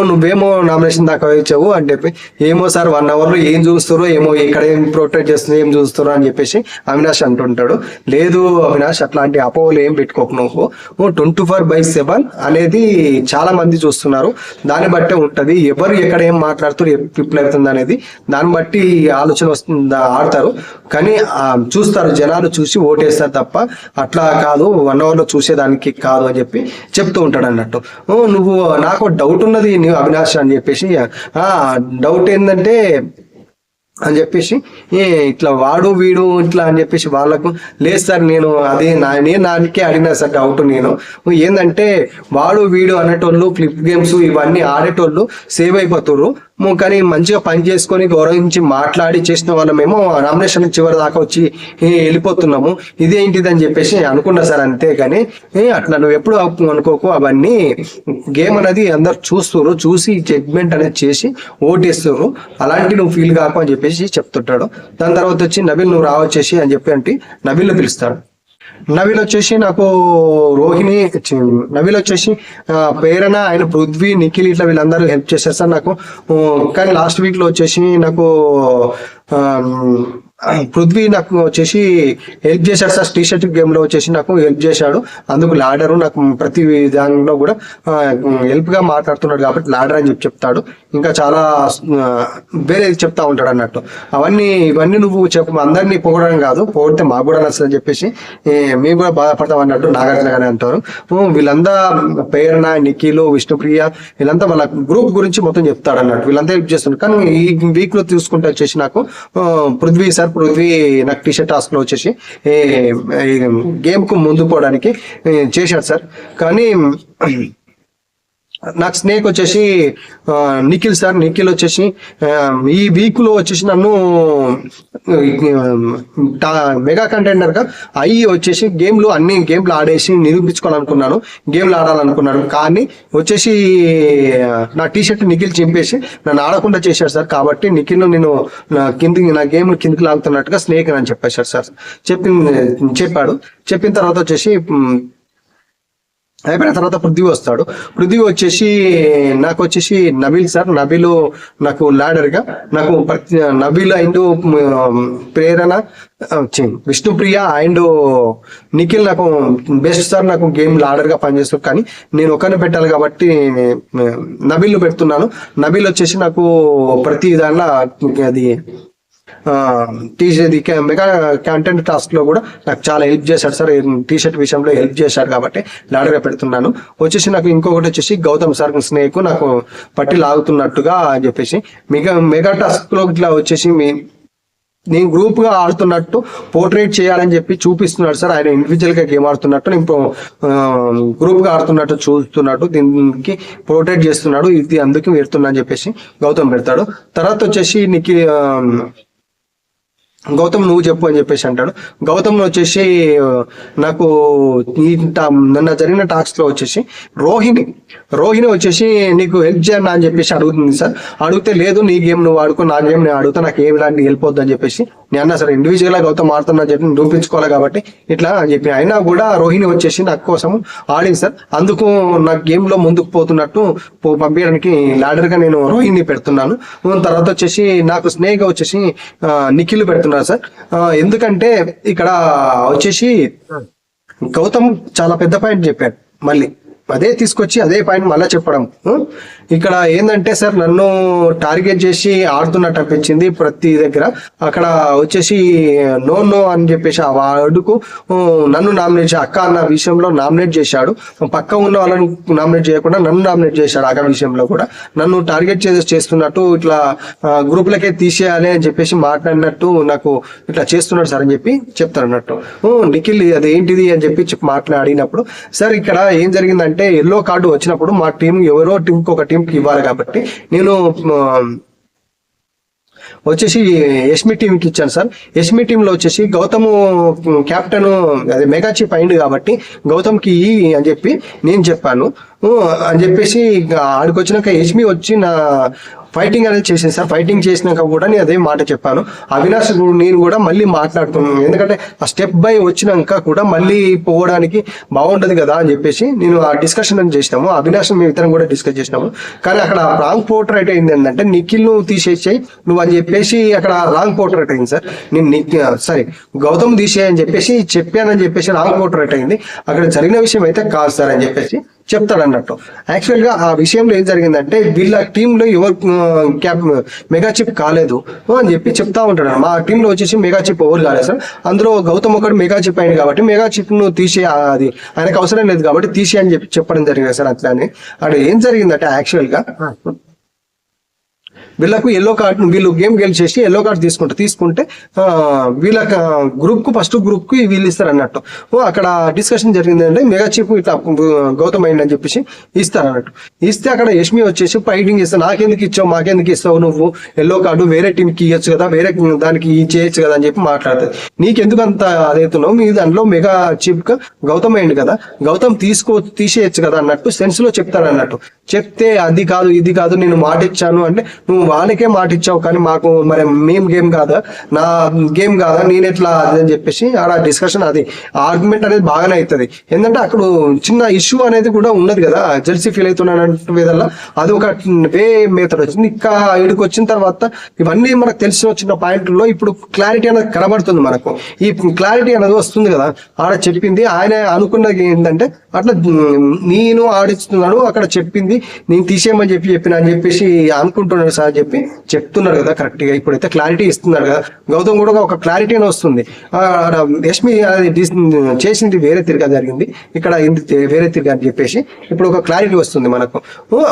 నువ్వేమో నామినేషన్ దాకా వచ్చావు అని చెప్పి. ఏమో సార్ 1 hour లో ఏం చూస్తారో ఏమో, ఇక్కడ ఏం ప్రొటెక్ట్ చేస్తుందో ఏం చూస్తారో అని చెప్పేసి అవినాష్ అంటుంటాడు. లేదు అవినాష్ అట్లాంటి అపోహలు ఏం పెట్టుకోకు, నువ్వు 24/7 అనేది చాలా మంది చూస్తున్నారు, దాన్ని బట్టే ఉంటది, ఎవరు ఎక్కడ ఏం మాట్లాడుతారు రిప్లై అవుతుంది అనేది దాన్ని బట్టి ఆలోచన వస్తుంది, ఆడతారు. కానీ చూస్తారు, జనాలు చూసి ఓటేస్తారు తప్ప అట్లా కాదు 1 hour లో చూసేదానికి కాదు అని చెప్పి చెప్తూ ఉంటాడు అన్నట్టు. నువ్వు నాకు డౌట్ ఉన్నది నువ్వు అవినాష్ అని చెప్పేసి, డౌట్ ఏంటంటే అని చెప్పేసి ఇట్లా వాడు వీడు ఇట్లా అని చెప్పేసి వాళ్ళకు లేదు సార్, నేను నాకే అడిగినా సార్ డౌట్. నేను ఏంటంటే వాడు వీడు అనేటోళ్ళు ఫ్లిప్ గేమ్స్ ఇవన్నీ ఆడేటోళ్ళు సేవ్ అయిపోతారు, కానీ మంచిగా పని చేసుకొని గౌరవించి మాట్లాడి చేసిన వాళ్ళమేమో నామినేషన్ చివరి దాకా వచ్చి వెళ్ళిపోతున్నాము, ఇదేంటిది అని చెప్పేసి అనుకున్నా సార్. అంతే కానీ అట్లా నువ్వు ఎప్పుడు అనుకోకు, అవన్నీ గేమ్ అనేది అందరు చూస్తున్నారు, చూసి జడ్మెంట్ అనేది చేసి ఓటేస్తున్నారు, అలాంటి నువ్వు ఫీల్ కాకు అని చెప్పేసి చెప్తుంటాడు. దాని తర్వాత వచ్చి నబిల్ నువ్వు రావచ్చేసి అని చెప్పి అంటే నబిల్ పిలుస్తాడు. నవీల్ వచ్చేసి నాకు రోహిణి, నవీల్ వచ్చేసి ప్రేరణ, ఆయన పృథ్వీ, నిఖిల్ ఇట్లా వీళ్ళందరూ హెల్ప్ చేశారు సార్ నాకు. కానీ లాస్ట్ వీక్ లో వచ్చేసి నాకు పృథ్వీ నాకు వచ్చేసి హెల్ప్ చేశాడు సార్. టీ షర్ట్ గేమ్ లో వచ్చేసి నాకు హెల్ప్ చేశాడు, అందుకు లాడరు నాకు ప్రతి విధానంలో కూడా హెల్ప్ గా మాట్లాడుతున్నాడు కాబట్టి లాడర్ అని చెప్తాడు. ఇంకా చాలా వేరే చెప్తా ఉంటాడు అన్నట్టు. ఇవన్నీ నువ్వు చెప్పు, అందరినీ పొగడడం కాదు, పొగిడితే మాకు కూడా నచ్చదని చెప్పేసి మేము కూడా బాధపడతాం అన్నట్టు నాగార్జున గారు అంటారు. వీళ్ళంతా ప్రేరణ, నిఖిల్, విష్ణుప్రియ వీళ్ళంతా వాళ్ళ గ్రూప్ గురించి మొత్తం చెప్తాడు అన్నట్టు. వీళ్ళంతా హెల్ప్ చేస్తున్నారు. కానీ ఈ వీక్ లో చూసుకుంటే వచ్చేసి నాకు పృథ్వీ నాకు టీ షర్ట్ టాస్క్ లో వచ్చేసి గేమ్ కు ముందు పోవడానికి చేశాడు సార్. కానీ నాకు స్నేక్ వచ్చేసి నిఖిల్ సార్. నిఖిల్ వచ్చేసి ఈ వీక్ లో వచ్చేసి నన్ను మెగా కంటెండర్ గా వచ్చేసి అన్ని గేమ్లు ఆడేసి నిరూపించుకోవాలనుకున్నాను, గేమ్లు ఆడాలనుకున్నాను. కానీ వచ్చేసి నా టీ షర్ట్ నిఖిల్ చింపేసి నన్ను ఆడకుండా చేశాడు సార్. కాబట్టి నిఖిల్ నేను నా గేమ్ కిందికి లాగుతున్నట్టుగా స్నేక్ అని చెప్పేశాడు సార్. చెప్పాడు. చెప్పిన తర్వాత వచ్చేసి అయిపోయిన తర్వాత పృథ్వీ వస్తాడు. పృథ్వీ వచ్చేసి నాకు వచ్చేసి నబీల్ సార్. నబీలు నాకు లాడర్ గా నాకు Nabeel and Prerana, Vishnupriya and Nikhil నాకు బెస్ట్ సార్. నాకు గేమ్ లాడర్ గా పనిచేస్తారు. కానీ నేను ఒకరిని పెట్టాలి కాబట్టి నబీల్ పెడుతున్నాను. నబీల్ వచ్చేసి నాకు ప్రతి దానిలో అది మెగా కంటెంట్ టాస్క్ లో కూడా నాకు చాలా హెల్ప్ చేశాడు సార్. టీ షర్ట్ విషయంలో హెల్ప్ చేశాడు కాబట్టి లాడర్గా పెడుతున్నాను. వచ్చేసి నాకు ఇంకొకటి వచ్చేసి గౌతమ్ సార్ స్నేక్ నాకు పట్టి లాగుతున్నట్టుగా అని చెప్పేసి మెగా టాస్క్ లో ఇట్లా వచ్చేసి నేను గ్రూప్ గా ఆడుతున్నట్టు పోర్ట్రేట్ చేయాలని చెప్పి చూపిస్తున్నాడు సార్. ఆయన ఇండివిజువల్ గా గేమ్ ఆడుతున్నట్టు, నేను గ్రూప్ గా ఆడుతున్నట్టు చూస్తున్నట్టు దీనికి పోర్ట్రేట్ చేస్తున్నాడు, ఇది అందుకే పెడుతున్నా అని చెప్పేసి గౌతమ్ పెడతాడు. తర్వాత వచ్చేసి గౌతమ్ నువ్వు చెప్పు అని చెప్పేసి అంటాడు. గౌతమ్ వచ్చేసి నాకు నిన్న జరిగిన టాస్క్ లో వచ్చేసి రోహిణి వచ్చేసి నీకు హెల్ప్ చేయన్నా అని చెప్పేసి అడుగుతుంది సార్. అడిగితే లేదు నీ గేమ్ నువ్వు ఆడుకో, నా గేమ్ నేను ఆడుతా, నాకు ఏం ఇలాంటి హెల్ప్ అవుద్ది అని చెప్పేసి నేను అన్నా సార్. ఇండివిజువల్ గా గౌతమ్ ఆడుతున్నా చెప్పి నిరూపించుకోవాలి కాబట్టి ఇట్లా అని చెప్పి అయినా కూడా రోహిణి వచ్చేసి నాకు కోసం ఆడింది సార్. అందుకు నాకు గేమ్ లో ముందుకు పోతున్నట్టు పంపించడానికి లాడర్ గా నేను రోహిణి పెడుతున్నాను. తర్వాత వచ్చేసి నాకు స్నేక్ వచ్చేసి నిఖిల్ పెడుతున్నాను సార్. ఎందుకంటే ఇక్కడ వచ్చేసి గౌతమ్ చాలా పెద్ద పాయింట్ చెప్పాడు, మళ్ళీ అదే తీసుకొచ్చి అదే పాయింట్ మళ్ళీ చెప్పడం. ఇక్కడ ఏంటంటే సార్ నన్ను టార్గెట్ చేసి ఆడుతున్నట్టు అనిపించింది ప్రతి దగ్గర. అక్కడ వచ్చేసి నో అని చెప్పేసి ఆ వాడుకు నన్ను నామినేట్ అక్క అన్న విషయంలో నామినేట్ చేశాడు. పక్క ఉన్న వాళ్ళని నామినేట్ చేయకుండా నన్ను నామినేట్ చేశాడు. అక్క విషయంలో కూడా నన్ను టార్గెట్ చేస్తున్నట్టు, ఇట్లా గ్రూప్లకే తీసేయాలి అని చెప్పేసి మాట్లాడినట్టు నాకు ఇట్లా చేస్తున్నాడు సార్ అని చెప్పి చెప్తారు అన్నట్టు. నిఖిల్ అదేంటిది అని చెప్పి మాట్లాడినప్పుడు సార్ ఇక్కడ ఏం జరిగిందంటే ఎల్లో కార్డు వచ్చినప్పుడు మా టీం ఎవరో టీంకి ఒక టీంకి ఇవ్వాలి కాబట్టి నేను వచ్చేసి ఎస్మి టీంకి ఇచ్చాను సార్. ఎస్మి టీంలో వచ్చేసి గౌతమ్ కెప్టెన్ అది మెగా చీఫ్ అయింది కాబట్టి గౌతమ్కి అని చెప్పి నేను చెప్పాను అని చెప్పేసి ఆడికి వచ్చినాక ఎస్మి వచ్చి నా ఫైటింగ్ అనేది చేసింది సార్. ఫైటింగ్ చేసినాక కూడా నేను అదే మాట చెప్పాను. అవినాష్ నేను కూడా మళ్ళీ మాట్లాడుతున్నాను, ఎందుకంటే ఆ స్టెప్ బై వచ్చినాక కూడా మళ్ళీ పోవడానికి బాగుంటది కదా అని చెప్పేసి నేను ఆ డిస్కషన్ అని చేసినాము. అవినాష్ మేము ఇద్దరం కూడా డిస్కస్ చేసినాము. కానీ అక్కడ రాంగ్ పోర్ట్రేట్ అయింది ఏంటంటే నిఖిల్ నువ్వు తీసేసాయి నువ్వు అని చెప్పేసి అక్కడ రాంగ్ పోర్ట్రేట్ అయింది సార్. నేను సరే గౌతమ్ తీసేయని చెప్పేసి చెప్పానని చెప్పేసి రాంగ్ పోర్ట్రేట్ అయింది. అక్కడ జరిగిన విషయం అయితే కాదు సార్ అని చెప్పేసి చెప్తాడు అన్నట్టు. యాక్చువల్ గా ఆ విషయంలో ఏం జరిగిందంటే వీళ్ళ టీంలో ఎవరు మెగా చిప్ కాలేదు అని చెప్పి చెప్తా ఉంటాడు. మా టీంలో వచ్చేసి మెగా చిప్ ఎవరు కాలేదు సార్. అందులో గౌతమ్ ఒకటి మెగా చిప్ అయింది కాబట్టి మెగా చిప్ ను తీసే అది ఆయనకు అవసరం లేదు కాబట్టి తీసే అని చెప్పి చెప్పడం జరిగింది సార్. అట్లానే అక్కడ ఏం జరిగిందంటే యాక్చువల్ గా వీళ్ళకు ఎల్లో కార్డ్, వీళ్ళు గేమ్ గెలిచేసి ఎల్లో కార్డ్ తీసుకుంటే వీళ్ళ గ్రూప్ కు ఫస్ట్ గ్రూప్ కి వీళ్ళు ఇస్తారు అన్నట్టు. అక్కడ డిస్కషన్ జరిగింది అంటే మెగా చీఫ్ ఇట్లా గౌతమ్ అయింది అని చెప్పేసి ఇస్తారు అన్నట్టు. ఇస్తే అక్కడ యష్మి వచ్చేసి ఫైటింగ్ చేస్తే నాకెందుకు ఇచ్చావు, మాకెందుకు ఇస్తావు, నువ్వు ఎల్లో కార్డు వేరే టీం కి ఇవ్వచ్చు కదా, వేరే దానికి చేయొచ్చు కదా అని చెప్పి మాట్లాడుతుంది. నీకెందుకు అంత అదైతున్నావు, మీ దాంట్లో మెగా చీఫ్ గా గౌతమ్ అయింది కదా, గౌతమ్ తీసేయచ్చు కదా అన్నట్టు సెన్స్ లో చెప్తాడు అన్నట్టు. చెప్తే అది కాదు ఇది కాదు, నేను మాట ఇచ్చాను అంటే నువ్వు వాళ్ళకే మాట ఇచ్చావు కానీ మాకు మరి మేము గేమ్ కాదా, నా గేమ్ కాదా, నేను ఎట్లా అని చెప్పేసి ఆడ డిస్కషన్, అది ఆర్గ్యుమెంట్ అనేది బాగానే అవుతుంది. ఏంటంటే అక్కడ చిన్న ఇష్యూ అనేది కూడా ఉన్నది కదా, జెల్సీ ఫీల్ అవుతున్నాడు విధంగా అది ఒక వే మెథడ్ వచ్చింది. ఇంకా ఇక్కడికి వచ్చిన తర్వాత ఇవన్నీ మనకు తెలిసి వచ్చిన పాయింట్లో ఇప్పుడు క్లారిటీ అనేది కనబడుతుంది మనకు. ఈ క్లారిటీ అనేది వస్తుంది కదా, ఆడ చెప్పింది ఆయన అనుకున్నది ఏంటంటే అట్లా నేను ఆడిస్తున్నాడు, అక్కడ చెప్పింది నేను తీసేయమని చెప్పిన అని చెప్పేసి అనుకుంటున్నాడు సార్ అని చెప్పి చెప్తున్నాడు కదా కరెక్ట్ గా. ఇప్పుడైతే క్లారిటీ ఇస్తున్నాడు కదా, గౌతమ్ కూడా ఒక క్లారిటీ అని వస్తుంది. యష్మి చేసింది వేరే తిరిగా జరిగింది, ఇక్కడ వేరే తిరిగా అని చెప్పేసి ఇప్పుడు ఒక క్లారిటీ వస్తుంది మనకు.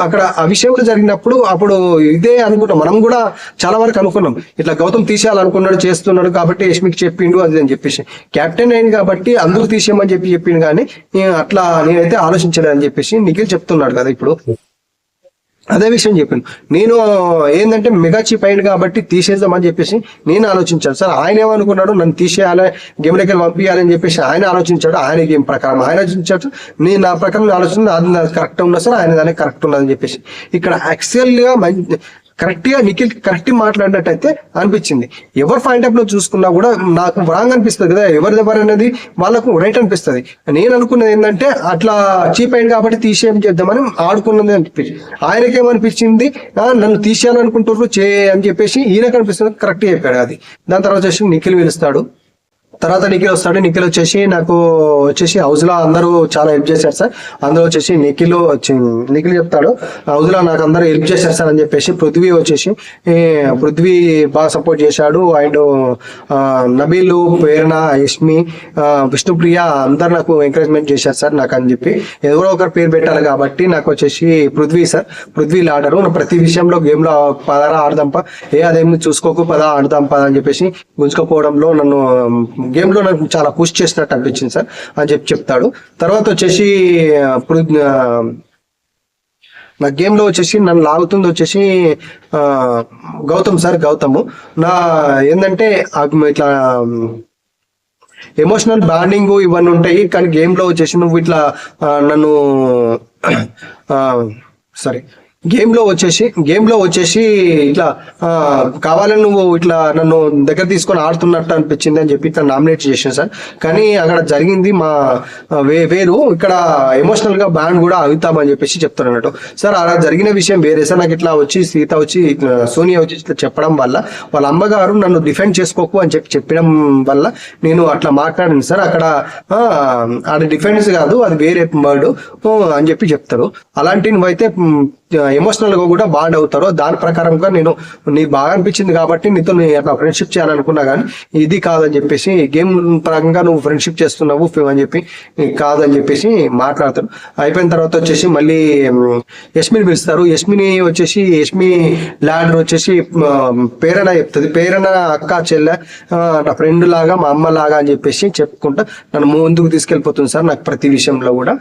అక్కడ ఆ విషయం జరిగినప్పుడు అప్పుడు ఇదే అనుకుంటాం, మనం కూడా చాలా వరకు అనుకున్నాం ఇట్లా గౌతమ్ తీసేయాలనుకున్నాడు చేస్తున్నాడు కాబట్టి యష్మికి చెప్పిండు అది అని చెప్పేసి. కెప్టెన్ అయింది కాబట్టి అందరూ తీసేయమని చెప్పిండు కానీ అట్లా నేనైతే ఆలోచించలేదు అని చెప్పేసి నిఖిల్ చెప్తున్నాడు కదా ఇప్పుడు. అదే విషయం చెప్పాను నేను, ఏంటంటే మెగా చీప్ అయింది కాబట్టి తీసేద్దామని చెప్పేసి నేను ఆలోచించాను సార్. ఆయన ఏమనుకున్నాడు, నన్ను తీసేయాలి గేమ్ దగ్గర పంపించాలని చెప్పేసి ఆయన ఆలోచించాడు, ఆయన గేమ్ ప్రకారం ఆయన ఆలోచించాడు, నేను నా ప్రకారం ఆలోచన అది కరెక్ట్ ఉన్నా సార్, ఆయన దానికి కరెక్ట్ ఉన్నదని చెప్పేసి. ఇక్కడ యాక్చువల్ గా కరెక్ట్ గా నిఖిల్ కరెక్ట్ మాట్లాడినట్టయితే అనిపించింది. ఎవరి పాయింట్ ఆఫ్ లో చూసుకున్నా కూడా నాకు రాంగ్ అనిపిస్తుంది కదా, ఎవరిదెవరు అనేది వాళ్ళకు రైట్ అనిపిస్తుంది. నేను అనుకున్నది ఏంటంటే అట్లా చీప్ అయింది కాబట్టి తీసేయం చేద్దామని ఆడుకున్నది అనిపించింది. ఆయనకేమనిపించింది నన్ను తీసేయాలనుకుంటున్నారు అని చెప్పేసి ఈయనకు అనిపిస్తుంది, కరెక్ట్ చెప్పాడు అది. దాని తర్వాత వచ్చి నిఖిల్ పిలుస్తాడు, తర్వాత నిఖిల్ వస్తాడు. నిఖిల్ వచ్చేసి హౌస్ లో అందరూ చాలా హెల్ప్ చేశారు సార్. అందులో వచ్చేసి నిఖిల్ చెప్తాడు హౌస్ లో నాకు అందరూ హెల్ప్ చేశారు సార్ అని చెప్పేసి. పృథ్వీ బాగా సపోర్ట్ చేశాడు, అండ్ నబీలు, ప్రేరణ, యష్మి, విష్ణుప్రియ అందరు నాకు ఎంకరేజ్మెంట్ చేశారు సార్ నాకు అని చెప్పి. ఎవరో ఒకరు పేరు పెట్టాలి కాబట్టి నాకు వచ్చేసి పృథ్వీ సార్, పృథ్వీ ఆడరు, ప్రతి విషయంలో గేమ్ లో పదరా ఆడదాంపా, అదేమి చూసుకోకు పదా ఆడదాంపా అని చెప్పేసి గుంజుకపోవడంలో నన్ను గేమ్ లో నాకు చాలా పుష్ చేసినట్టు అనిపించింది సార్ అని చెప్తాడు. తర్వాత వచ్చేసి నా గేమ్ లో వచ్చేసి నన్ను లాగుతుంది వచ్చేసి గౌతమ్ నా ఏంటంటే ఇట్లా ఎమోషనల్ బాండింగ్ ఇవన్నీ ఉంటాయి కానీ గేమ్ లో వచ్చేసి నువ్వు ఇట్లా నన్ను గేమ్ లో వచ్చేసి ఇట్లా కావాలని నువ్వు ఇట్లా నన్ను దగ్గర తీసుకొని ఆడుతున్నట్టు అనిపించింది అని చెప్పి ఇట్లా నామినేట్ చేసాను సార్. కానీ అక్కడ జరిగింది మా వేరు, ఇక్కడ ఎమోషనల్ గా బ్యాండ్ కూడా అవుతామని చెప్పేసి చెప్తున్నట్టు సార్. అలా జరిగిన విషయం వేరే సార్. నాకు ఇట్లా వచ్చి సోనియా వచ్చి ఇట్లా చెప్పడం వల్ల వాళ్ళ అమ్మగారు నన్ను డిఫెండ్ చేసుకోకు అని చెప్పడం వల్ల నేను అట్లా మాట్లాడాను సార్. అక్కడ అది డిఫెన్స్ కాదు, అది వేరే వర్డ్ అని చెప్పి చెప్తారు. అలాంటి నువ్వైతే ఎమోషనల్ గా కూడా బాండ్ అవుతారో దాని ప్రకారంగా నేను నీకు బాగా అనిపించింది కాబట్టి నీతో అట్లా ఫ్రెండ్షిప్ చేయాలనుకున్నా కానీ ఇది కాదని చెప్పేసి గేమ్ పరంగా నువ్వు ఫ్రెండ్షిప్ చేస్తున్నావు అని చెప్పి కాదని చెప్పేసి మాట్లాడతారు. అయిపోయిన తర్వాత వచ్చేసి మళ్ళీ యష్మిని పిలుస్తారు. యష్మి ల్యాడర్ వచ్చేసి ప్రేరణ చెప్తుంది, ప్రేరణ అక్క చెల్లె నా ఫ్రెండ్ లాగా మా అమ్మ లాగా అని చెప్పేసి చెప్పుకుంటా నన్ను ముందుకు తీసుకెళ్ళిపోతుంది సార్. నాకు ప్రతి విషయంలో కూడా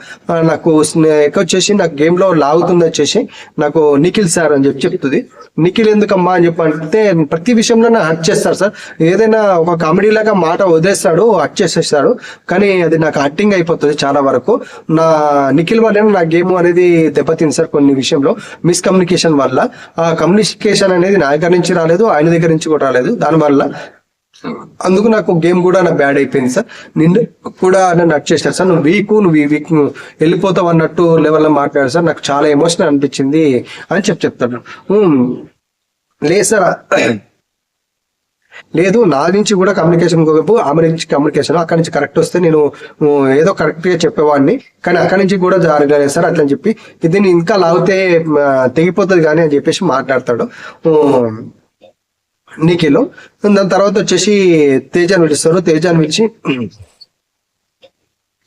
నాకు వచ్చేసి నాకు గేమ్ లో లాగుతుంది వచ్చేసి నాకు నిఖిల్ సార్ అని చెప్తుంది. నిఖిల్ ఎందుకమ్మా అని చెప్పంటే ప్రతి విషయంలో నా హర్ట్ చేస్తారు సార్. ఏదైనా ఒక కామెడీ లాగా మాట వదిలేస్తాడు, హర్ట్ చేసేస్తాడు, కానీ అది నాకు హర్టింగ్ అయిపోతుంది చాలా వరకు. నా నిఖిల్ వల్ల నా గేమ్ అనేది దెబ్బతింది సార్ కొన్ని విషయంలో మిస్కమ్యూనికేషన్ వల్ల. ఆ కమ్యూనికేషన్ అనేది నా దగ్గర నుంచి రాలేదు, ఆయన దగ్గర నుంచి కూడా రాలేదు. దానివల్ల అందుకు నాకు గేమ్ కూడా నాకు బ్యాడ్ అయిపోయింది సార్. నిన్ను కూడా నన్ను హర్ట్ చేశారు సార్. నువ్వు వీక్ వెళ్ళిపోతావు అన్నట్టు లెవెల్లో మాట్లాడారు సార్. నాకు చాలా ఎమోషనల్ అనిపించింది అని చెప్తాడు. లేదు సార్, లేదు నా నుంచి కూడా కమ్యూనికేషన్ వైపు, ఆమె నుంచి కమ్యూనికేషన్ అక్కడి నుంచి కరెక్ట్ వస్తే నేను ఏదో కరెక్ట్ గా చెప్పేవాడిని, కానీ అక్కడి నుంచి కూడా జరగలేదు సార్ అట్లని చెప్పి. ఇది ఇంకా లాగితే తెగిపోతుంది కానీ అని చెప్పేసి మాట్లాడతాడు నిఖిల్. దాని తర్వాత వచ్చేసి తేజాన్ని పిలుస్తారు. తేజాన్ని పిలిచి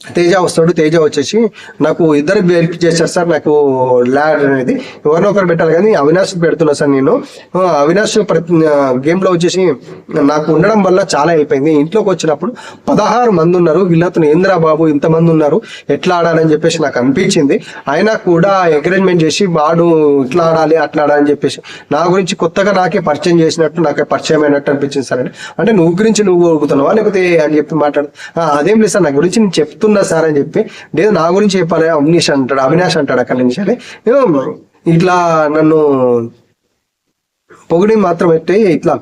తేజ వస్తాడు. తేజ వచ్చేసి నాకు ఇద్దరు హెల్ప్ చేశారు సార్, నాకు ల్యాడ్ అనేది ఎవరినో ఒకరు పెట్టాలి కానీ అవినాష్ పెడుతున్నా సార్ నేను. అవినాష్ ప్రతి గేమ్లో వచ్చేసి నాకు ఉండడం వల్ల చాలా అయిపోయింది. ఇంట్లోకి వచ్చినప్పుడు 16 మంది ఉన్నారు, వీళ్ళతో ఏంద్రా బాబు ఇంతమంది ఉన్నారు, ఎట్లా ఆడాలని చెప్పేసి నాకు అనిపించింది. అయినా కూడా ఎంకరేజ్మెంట్ చేసి వాడు ఇట్లా ఆడాలి అట్లా ఆడాలని చెప్పేసి నా గురించి కొత్తగా నాకే పరిచయం చేసినట్టు, నాకే పరిచయం అయినట్టు అనిపించింది సార్. అంటే నువ్వు గురించి నువ్వు ఊరుకుతున్నావా లేకపోతే అని చెప్పి మాట్లాడు. అదేం లేదు సార్, నా గురించి నేను చెప్తున్నా సార్ అని చెప్పి, లేదు నా గురించి చెప్పాలి అవినాష్ అంటాడు అక్కడి నుంచి. నేను ఇట్లా నన్ను పొగిడి మాత్రం అయితే ఇట్లా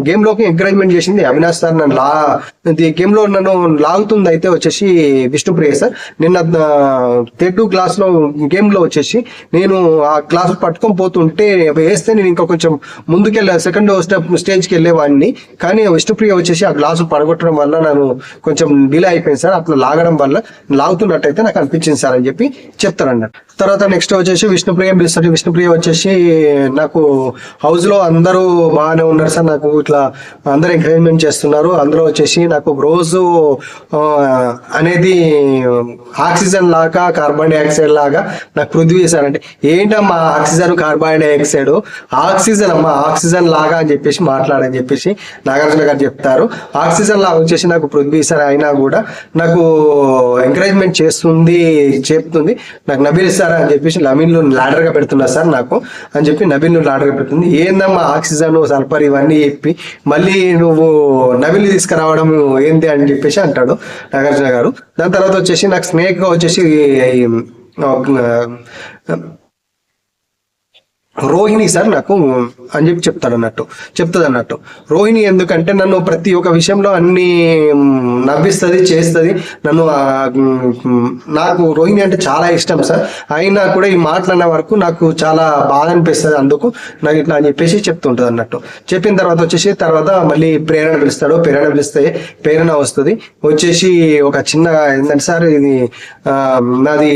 గేమ్ లోకి ఎంకరేజ్మెంట్ చేసింది అవినాష్ సార్. నన్ను గేమ్ లో నన్ను లాగుతుంది అయితే వచ్చేసి విష్ణుప్రియ సార్. నిన్న తెడ్డు క్లాస్ లో గేమ్ లో వచ్చేసి నేను ఆ క్లాస్ పట్టుకొని పోతుంటే వేస్తే నేను ఇంకా కొంచెం ముందుకెళ్ళా, సెకండ్ స్టేజ్కి వెళ్ళేవాడిని. కానీ విష్ణుప్రియ వచ్చేసి ఆ గ్లాసు పడగొట్టడం వల్ల నేను కొంచెం డిలే అయిపోయింది సార్. అట్లా లాగడం వల్ల లాగుతున్నట్టయితే నాకు అనిపించింది సార్ అని చెప్పి చెప్తారు అన్నట్టు. తర్వాత నెక్స్ట్ వచ్చేసి విష్ణుప్రియ పిలుస్తారు. విష్ణుప్రియ వచ్చేసి నాకు హౌస్ లో అందరూ బాగానే ఉన్నారు సార్, నాకు ఇట్లా అందరూ ఎంకరేజ్మెంట్ చేస్తున్నారు. అందులో వచ్చేసి నాకు రోజు అనేది ఆక్సిజన్ లాగా కార్బన్ డైఆక్సైడ్ లాగా నాకు పృథ్వీ సార్. అంటే ఏంటమ్మా ఆక్సిజన్ కార్బన్ డైఆక్సైడ్, ఆక్సిజన్ అమ్మా ఆక్సిజన్ లాగా అని చెప్పేసి మాట్లాడని చెప్పేసి నాగార్జున గారు చెప్తారు. ఆక్సిజన్ లాగా వచ్చేసి నాకు పృథ్వీ సార్. అయినా కూడా నాకు ఎంకరేజ్మెంట్ చెప్తుంది నాకు నబీల్ సార్ అని చెప్పేసి నబీల్ లాడర్ గా పెడుతున్నా సార్ నాకు అని చెప్పి నబీల్ లాడర్ గా పెడుతుంది. ఏందమ్మా ఆక్సిజన్ సల్ఫర్ ఇవన్నీ చెప్పి మళ్ళీ నువ్వు నబిల్ తీసుకురావడం ఏంది అని చెప్పేసి అంటాడు నాగార్జున గారు. దాని తర్వాత వచ్చేసి నాకు స్నేక్ వచ్చేసి రోహిణి సార్ నాకు అని చెప్పి చెప్తుంది అన్నట్టు. రోహిణి ఎందుకంటే నన్ను ప్రతి ఒక్క విషయంలో అన్ని నవ్విస్తుంది, చేస్తుంది. నాకు రోహిణి అంటే చాలా ఇష్టం సార్. అయినా కూడా ఈ మాట్లాడిన వరకు నాకు చాలా బాధ అనిపిస్తుంది, అందుకు నాకు ఇట్లా అని చెప్పేసి చెప్తుంటుంది అన్నట్టు. చెప్పిన తర్వాత మళ్ళీ ప్రేరణ పిలుస్తాడు. ప్రేరణ పిలిస్తే ప్రేరణ వస్తుంది. వచ్చేసి ఒక చిన్న ఏంటంటే సార్ ఇది నాది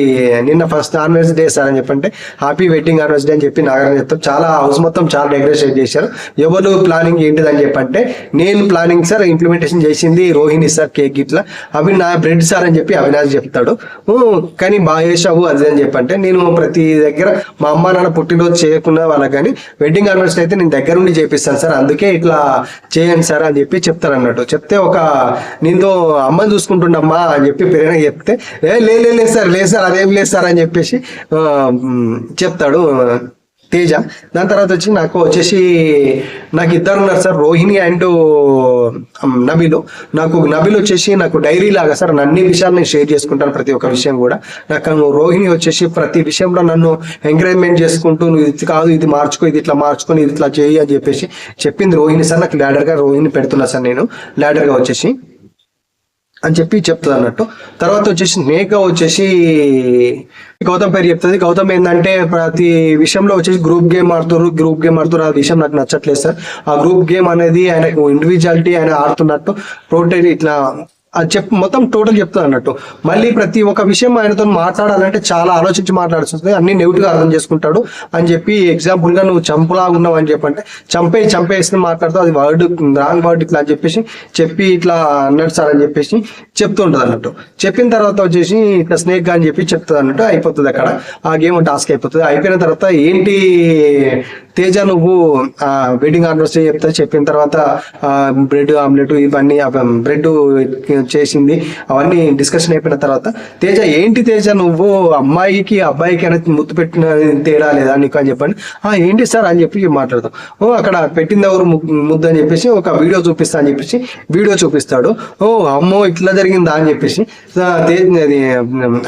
నిన్న ఫస్ట్ యానివర్సరీ డే సార్ అని చెప్పంటే హ్యాపీ వెడ్డింగ్ యానివర్సరీ అని చెప్పి నాగార్జున చెప్తాం. చాలా హౌస్ మొత్తం చాలా డెకరేషన్ చేశారు. ఎవరు ప్లానింగ్ ఏంటిదని చెప్పంటే నేను ప్లానింగ్ సార్, ఇంప్లిమెంటేషన్ చేసింది రోహిణి సార్. కేక్ ఇట్లా అవి నా బ్రెడ్ సార్ అని చెప్పి అవినాష్ చెప్తాడు. కానీ బాగా చేసావు అది అని చెప్పంటే నేను ప్రతి దగ్గర మా అమ్మ నాన్న పుట్టినరోజు చేయకుండా వాళ్ళకి కానీ వెడ్డింగ్ యానివర్సరీ అయితే నేను దగ్గర నుండి చేపిస్తాను సార్, అందుకే ఇట్లా చేయండి సార్ అని చెప్పి చెప్తారు అన్నట్టు. చెప్తే ఒక నేను అమ్మని చూసుకుంటుండమ్మా అని చెప్పి ప్రేరణ చెప్తే లేదు సార్ అదేం లేదు సార్ అని చెప్పేసి చెప్తాడు తేజ. దాని తర్వాత నాకు ఇద్దరు ఉన్నారు సార్, రోహిణి అండ్ నబీలు. నబీల్ వచ్చేసి నాకు డైరీ లాగా సార్, అన్ని విషయాలు నేను షేర్ చేసుకుంటాను ప్రతి ఒక్క విషయం కూడా. నాకు రోహిణి వచ్చేసి ప్రతి విషయంలో నన్ను ఎంకరేజ్మెంట్ చేసుకుంటూ నువ్వు ఇది కాదు ఇది మార్చుకో, ఇది ఇట్లా మార్చుకొని ఇది ఇట్లా చేయి అని చెప్పేసి చెప్పింది రోహిణి సార్. నాకు ల్యాడర్గా రోహిణి పెడుతున్నా సార్ నేను ల్యాడర్గా వచ్చేసి అని చెప్పి చెప్తుంది అన్నట్టు. తర్వాత వచ్చేసి స్నేక్ వచ్చేసి గౌతమ్ పేరు చెప్తుంది. గౌతమ్ ఏంటంటే ప్రతి విషయంలో వచ్చేసి గ్రూప్ గేమ్ ఆడుతున్నారు. ఆ విషయం నాకు నచ్చట్లేదు సార్. ఆ గ్రూప్ గేమ్ అనేది ఆయనకు ఇండివిజువాలిటీ ఆయన ఆడుతున్నట్టు ప్రోటైన్ ఇట్లా అది మొత్తం టోటల్ చెప్తుంది అన్నట్టు. మళ్ళీ ప్రతి ఒక్క విషయం ఆయనతో మాట్లాడాలంటే చాలా ఆలోచించి మాట్లాడుతుంది, అన్ని నెగిటివ్గా అర్థం చేసుకుంటాడు అని చెప్పి ఎగ్జాంపుల్ గా నువ్వు చంపులాగా ఉన్నావు అని చెప్పంటే చంపేసి మాట్లాడుతూ అది రాంగ్ వర్డ్ ఇట్లా అని చెప్పి ఇట్లా అన్నట్టు సార్ అని చెప్పేసి చెప్తుంటది అన్నట్టు. చెప్పిన తర్వాత వచ్చేసి ఇట్లా స్నేక్ అని చెప్పి చెప్తుంది అన్నట్టు. అయిపోతుంది అక్కడ ఆ గేమ్ టాస్క్ అయిపోతుంది. అయిపోయిన తర్వాత ఏంటి తేజ నువ్వు వెడ్డింగ్ యానివర్సరీ చెప్పిన తర్వాత బ్రెడ్ ఆమ్లెట్ ఇవన్నీ బ్రెడ్ చేసింది అవన్నీ డిస్కషన్ అయిపోయిన తర్వాత తేజ నువ్వు అమ్మాయికి అబ్బాయికి అనేది ముద్దు పెట్టిన తేడా లేదా నీకు అని చెప్పండి. ఏంటి సార్ అని చెప్పి మాట్లాడతాం. అక్కడ పెట్టింది ఎవరు ముద్దు అని చెప్పేసి ఒక వీడియో చూపిస్తా అని చెప్పేసి వీడియో చూపిస్తాడు. అమ్మో ఇట్లా జరిగిందా అని చెప్పేసి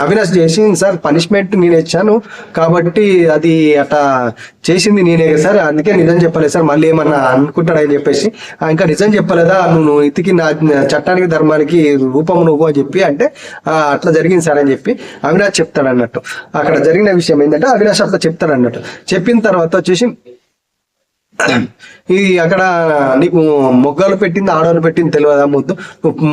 అవినాష్ చేసి సార్ పనిష్మెంట్ నేను ఇచ్చాను కాబట్టి అది అట్లా చేసింది నేనే సార్, అందుకే నిజం చెప్పలేదు సార్, మళ్ళీ ఏమన్నా అనుకుంటాడని చెప్పేసి ఇంకా నిజం చెప్పలేదా నువ్వు ఇతికి నా చట్టానికి ధర్మానికి రూపం నువ్వు అని చెప్పి అంటే అట్లా జరిగింది సార్ అని చెప్పి అవినాష్ చెప్తాడు అన్నట్టు. అక్కడ జరిగిన విషయం ఏంటంటే అవినాష్ అట్లా చెప్తాడు అన్నట్టు. చెప్పిన తర్వాత వచ్చేసి ఇది అక్కడ నీకు మొగ్గలు పెట్టింది ఆడవాళ్ళు పెట్టింది తెలియదా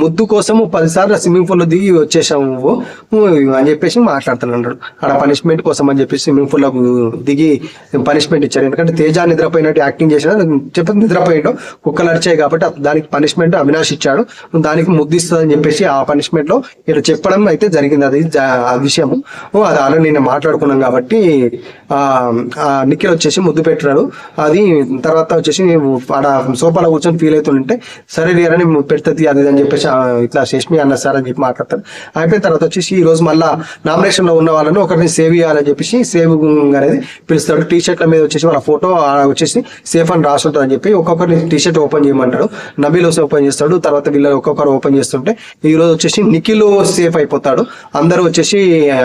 ముద్దు కోసము 10 సార్లు స్విమ్మింగ్ పూల్ లో దిగి వచ్చేసాము నువ్వు అని చెప్పేసి మాట్లాడుతున్నాడు. ఆడ పనిష్మెంట్ కోసం అని చెప్పేసి స్విమ్మింగ్ పూల్ లో దిగి పనిష్మెంట్ ఇచ్చారు. ఎందుకంటే తేజ నిద్రపోయినట్టు యాక్టింగ్ చేసిన చెప్పి నిద్రపోయాడు, కుక్కలు అరిచాయి కాబట్టి దానికి పనిష్మెంట్ అవినాష్ ఇచ్చాడు, దానికి ముద్దు ఇస్తుందని చెప్పేసి ఆ పనిష్మెంట్ లో ఇలా చెప్పడం అయితే జరిగింది. అది ఆ విషయము అది ఆల్రెడీ నేను మాట్లాడుకున్నాం కాబట్టి నిఖిల్ వచ్చేసి ముద్దు పెట్టాడు. అది తర్వాత వచ్చేసి ఆడ సోఫాలో కూర్చొని ఫీల్ అవుతుంటే సరే అని పెడుతుంది అది అని చెప్పేసి ఇట్లా శేష్మి అన్న సార్ అని చెప్పి మాట్లాడతారు. అయిపోయిన తర్వాత వచ్చేసి ఈ రోజు మళ్ళా నామినేషన్ లో ఉన్న వాళ్ళని ఒకరిని సేవ్ చేయాలని చెప్పేసి సేవ్ అనేది పిలుస్తాడు. టీ షర్ట్ల మీద వచ్చేసి వాళ్ళ ఫోటో వచ్చేసి సేఫ్ అని రాసి ఉంటుంది అని చెప్పి ఒక్కొక్కరిని టీ షర్ట్ ఓపెన్ చేయమంటాడు. నబీల్ ఓపెన్ చేస్తాడు. తర్వాత వీళ్ళు ఒక్కొక్కరు ఓపెన్ చేస్తుంటే ఈ రోజు వచ్చేసి నిఖిల్ సేఫ్ అయిపోతాడు, అందరూ వచ్చేసి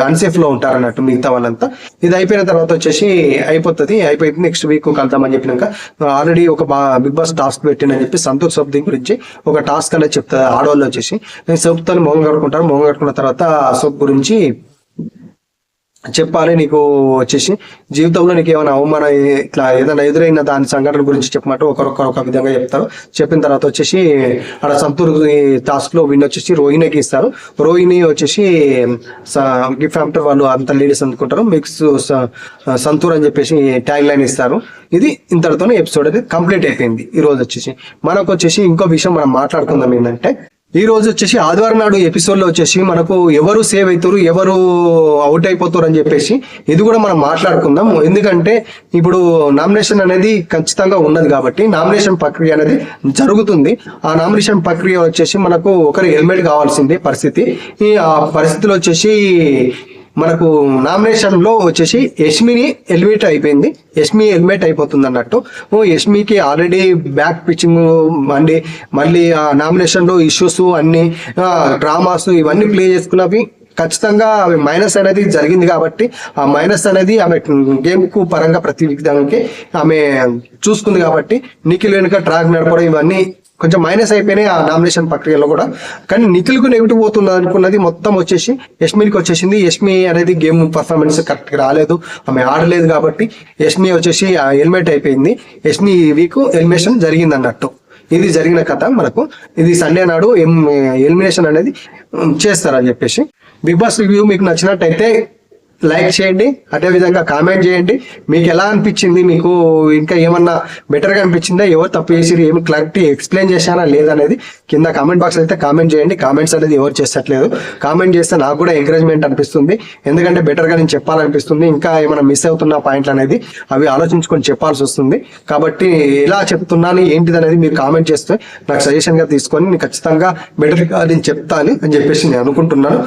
అన్సేఫ్ లో ఉంటారు అన్నట్టు మిగతా వాళ్ళంతా. ఇది అయిపోయిన తర్వాత వచ్చేసి అయిపోతుంది. నెక్స్ట్ వీక్ కలుద్దామని చెప్పినాక ఆల్రెడీ ఒక బిగ్ బాస్ టాస్క్ పెట్టిందని చెప్పి సంతోష్ సబ్ది గురించి ఒక టాస్క్ అనేది చెప్తారు. ఆడవాళ్ళు వచ్చేసి సోప్తో మొహం కడుకుంటారు. మొహం కడుకున్న తర్వాత సోప్ గురించి చెప్పాలి, నీకు వచ్చేసి జీవితంలో నీకు ఏమైనా అవమానం ఇట్లా ఏదైనా ఎదురైన దాని సంఘటన గురించి చెప్పమంటూ ఒకరొకరు ఒక విధంగా చెప్తారు. చెప్పిన తర్వాత వచ్చేసి అక్కడ సంతూర్ టాస్క్ లో విన్ వచ్చేసి రోహిణికి ఇస్తారు. రోహిణి వచ్చేసి గిఫ్ట్ ఆఫ్టర్ వాళ్ళు అంత లేడీస్ అందుకుంటారు, మిక్స్ సంతూర్ అని చెప్పేసి ట్యాగ్ లైన్ ఇస్తారు. ఇది ఇంతటితోనే ఎపిసోడ్ అయితే కంప్లీట్ అయిపోయింది. ఈ రోజు వచ్చేసి మనకు వచ్చేసి ఇంకో విషయం మనం మాట్లాడుకుందాం ఏంటంటే, ఈ రోజు వచ్చేసి ఆదివారం నాడు ఎపిసోడ్ లో వచ్చేసి మనకు ఎవరు సేవ్ అవుతారు ఎవరు అవుట్ అయిపోతారు అని చెప్పేసి ఇది కూడా మనం మాట్లాడుకుందాం. ఎందుకంటే ఇప్పుడు నామినేషన్ అనేది ఖచ్చితంగా ఉన్నది కాబట్టి నామినేషన్ ప్రక్రియ అనేది జరుగుతుంది. ఆ నామినేషన్ ప్రక్రియ వచ్చేసి మనకు ఒకరి హెల్మెట్ కావాల్సిందే పరిస్థితి. ఆ పరిస్థితిలో వచ్చేసి మనకు నామినేషన్ లో వచ్చేసి యష్మిని హెల్మెట్ అయిపోయింది. యష్మి హెల్మెట్ అయిపోతుంది అన్నట్టు. యష్మికి ఆల్రెడీ బ్యాక్ పిచ్చింగ్ అండి, మళ్ళీ ఆ నామినేషన్ లో ఇష్యూస్ అన్ని డ్రామాస్ ఇవన్నీ ప్లే చేసుకున్నవి ఖచ్చితంగా అవి మైనస్ అనేది జరిగింది కాబట్టి ఆ మైనస్ అనేది ఆమె గేమ్ కు పరంగా ప్రతి విధానికి ఆమె చూసుకుంది కాబట్టి నిఖిల్ వెనుక ట్రాక్ నడపడం ఇవన్నీ కొంచెం మైనస్ అయిపోయినాయి ఆ నామినేషన్ ప్రక్రియలో కూడా. కానీ నిఖిల్కు నెగిటివ్ పోతుంది అనుకున్నది మొత్తం వచ్చేసి యష్మికి వచ్చేసింది. యష్మి అనేది గేమ్ పర్ఫార్మెన్స్ కరెక్ట్ రాలేదు, ఆమె ఆడలేదు కాబట్టి యష్మి వచ్చేసి హెల్మెట్ అయిపోయింది. యష్మి వీక్ ఎలిమినేషన్ జరిగింది అన్నట్టు. ఇది జరిగిన కథ మనకు. ఇది సండే నాడు ఎలిమినేషన్ అనేది చేస్తారని చెప్పేసి. బిగ్ బాస్ రివ్యూ మీకు నచ్చినట్టయితే లైక్ చేయండి, అదే విధంగా కామెంట్ చేయండి. మీకు ఎలా అనిపించింది, మీకు ఇంకా ఏమన్నా బెటర్గా అనిపించిందా, ఎవరు తప్పు చేసి ఏమి క్లారిటీ ఎక్స్ప్లెయిన్ చేశానా లేదనేది కింద కామెంట్ బాక్స్ అయితే కామెంట్ చేయండి. కామెంట్స్ అనేది ఎవరు చేస్తట్లేదు, కామెంట్ చేస్తే నాకు కూడా ఎంకరేజ్మెంట్ అనిపిస్తుంది. ఎందుకంటే బెటర్గా నేను చెప్పాలనిపిస్తుంది. ఇంకా ఏమైనా మిస్ అవుతున్న పాయింట్లు అనేది అవి ఆలోచించుకొని చెప్పాల్సి వస్తుంది. కాబట్టి ఎలా చెప్తున్నాను ఏంటిది అనేది మీరు కామెంట్ చేస్తే నాకు సజెషన్గా తీసుకొని నేను ఖచ్చితంగా బెటర్గా నేను చెప్తాను అని చెప్పేసి నేను అనుకుంటున్నాను.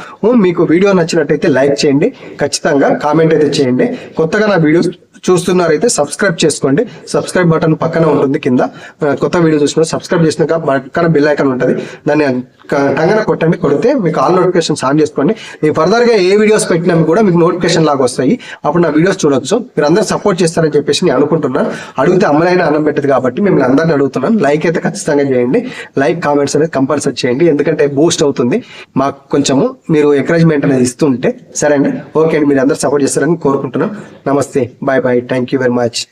మీకు వీడియో నచ్చినట్టయితే లైక్ చేయండి, ఖచ్చితంగా కామెంట్ అయితే చేయండి. కొత్తగా నా వీడియోస్ చూస్తున్నారైతే సబ్స్క్రైబ్ చేసుకోండి. సబ్స్క్రైబ్ బటన్ పక్కన ఉంటుంది కింద. కొత్త వీడియో చూసిన సబ్స్క్రైబ్ చేసినాక పక్కన బెల్ ఐకాన్ ఉంటుంది, దాన్ని టంగన కొట్టండి. కొడితే మీకు ఆల్ నోటిఫికేషన్స్ ఆన్ చేసుకోండి. నేను ఫర్దర్గా ఏ వీడియోస్ పెట్టినా కూడా మీకు నోటిఫికేషన్ లాగా వస్తాయి. అప్పుడు నా వీడియోస్ చూడొచ్చు. మీరు అందరూ సపోర్ట్ చేస్తారని చెప్పేసి నేను అనుకుంటున్నాను. అడిగితే అమ్మలైనా అన్నం పెట్టదు కాబట్టి మిమ్మల్ని అందరినీ అడుగుతున్నాను. లైక్ అయితే ఖచ్చితంగా చేయండి. లైక్ కామెంట్స్ అనేది కంపల్సరీ చేయండి. ఎందుకంటే బూస్ట్ అవుతుంది మాకు, కొంచెము మీరు ఎంకరేజ్మెంట్ అనేది ఇస్తుంటే. సరే అండి, ఓకే అండి, మీరు అందరూ సపోర్ట్ చేస్తారని కోరుకుంటున్నాను. నమస్తే, bye bye, thank you very much.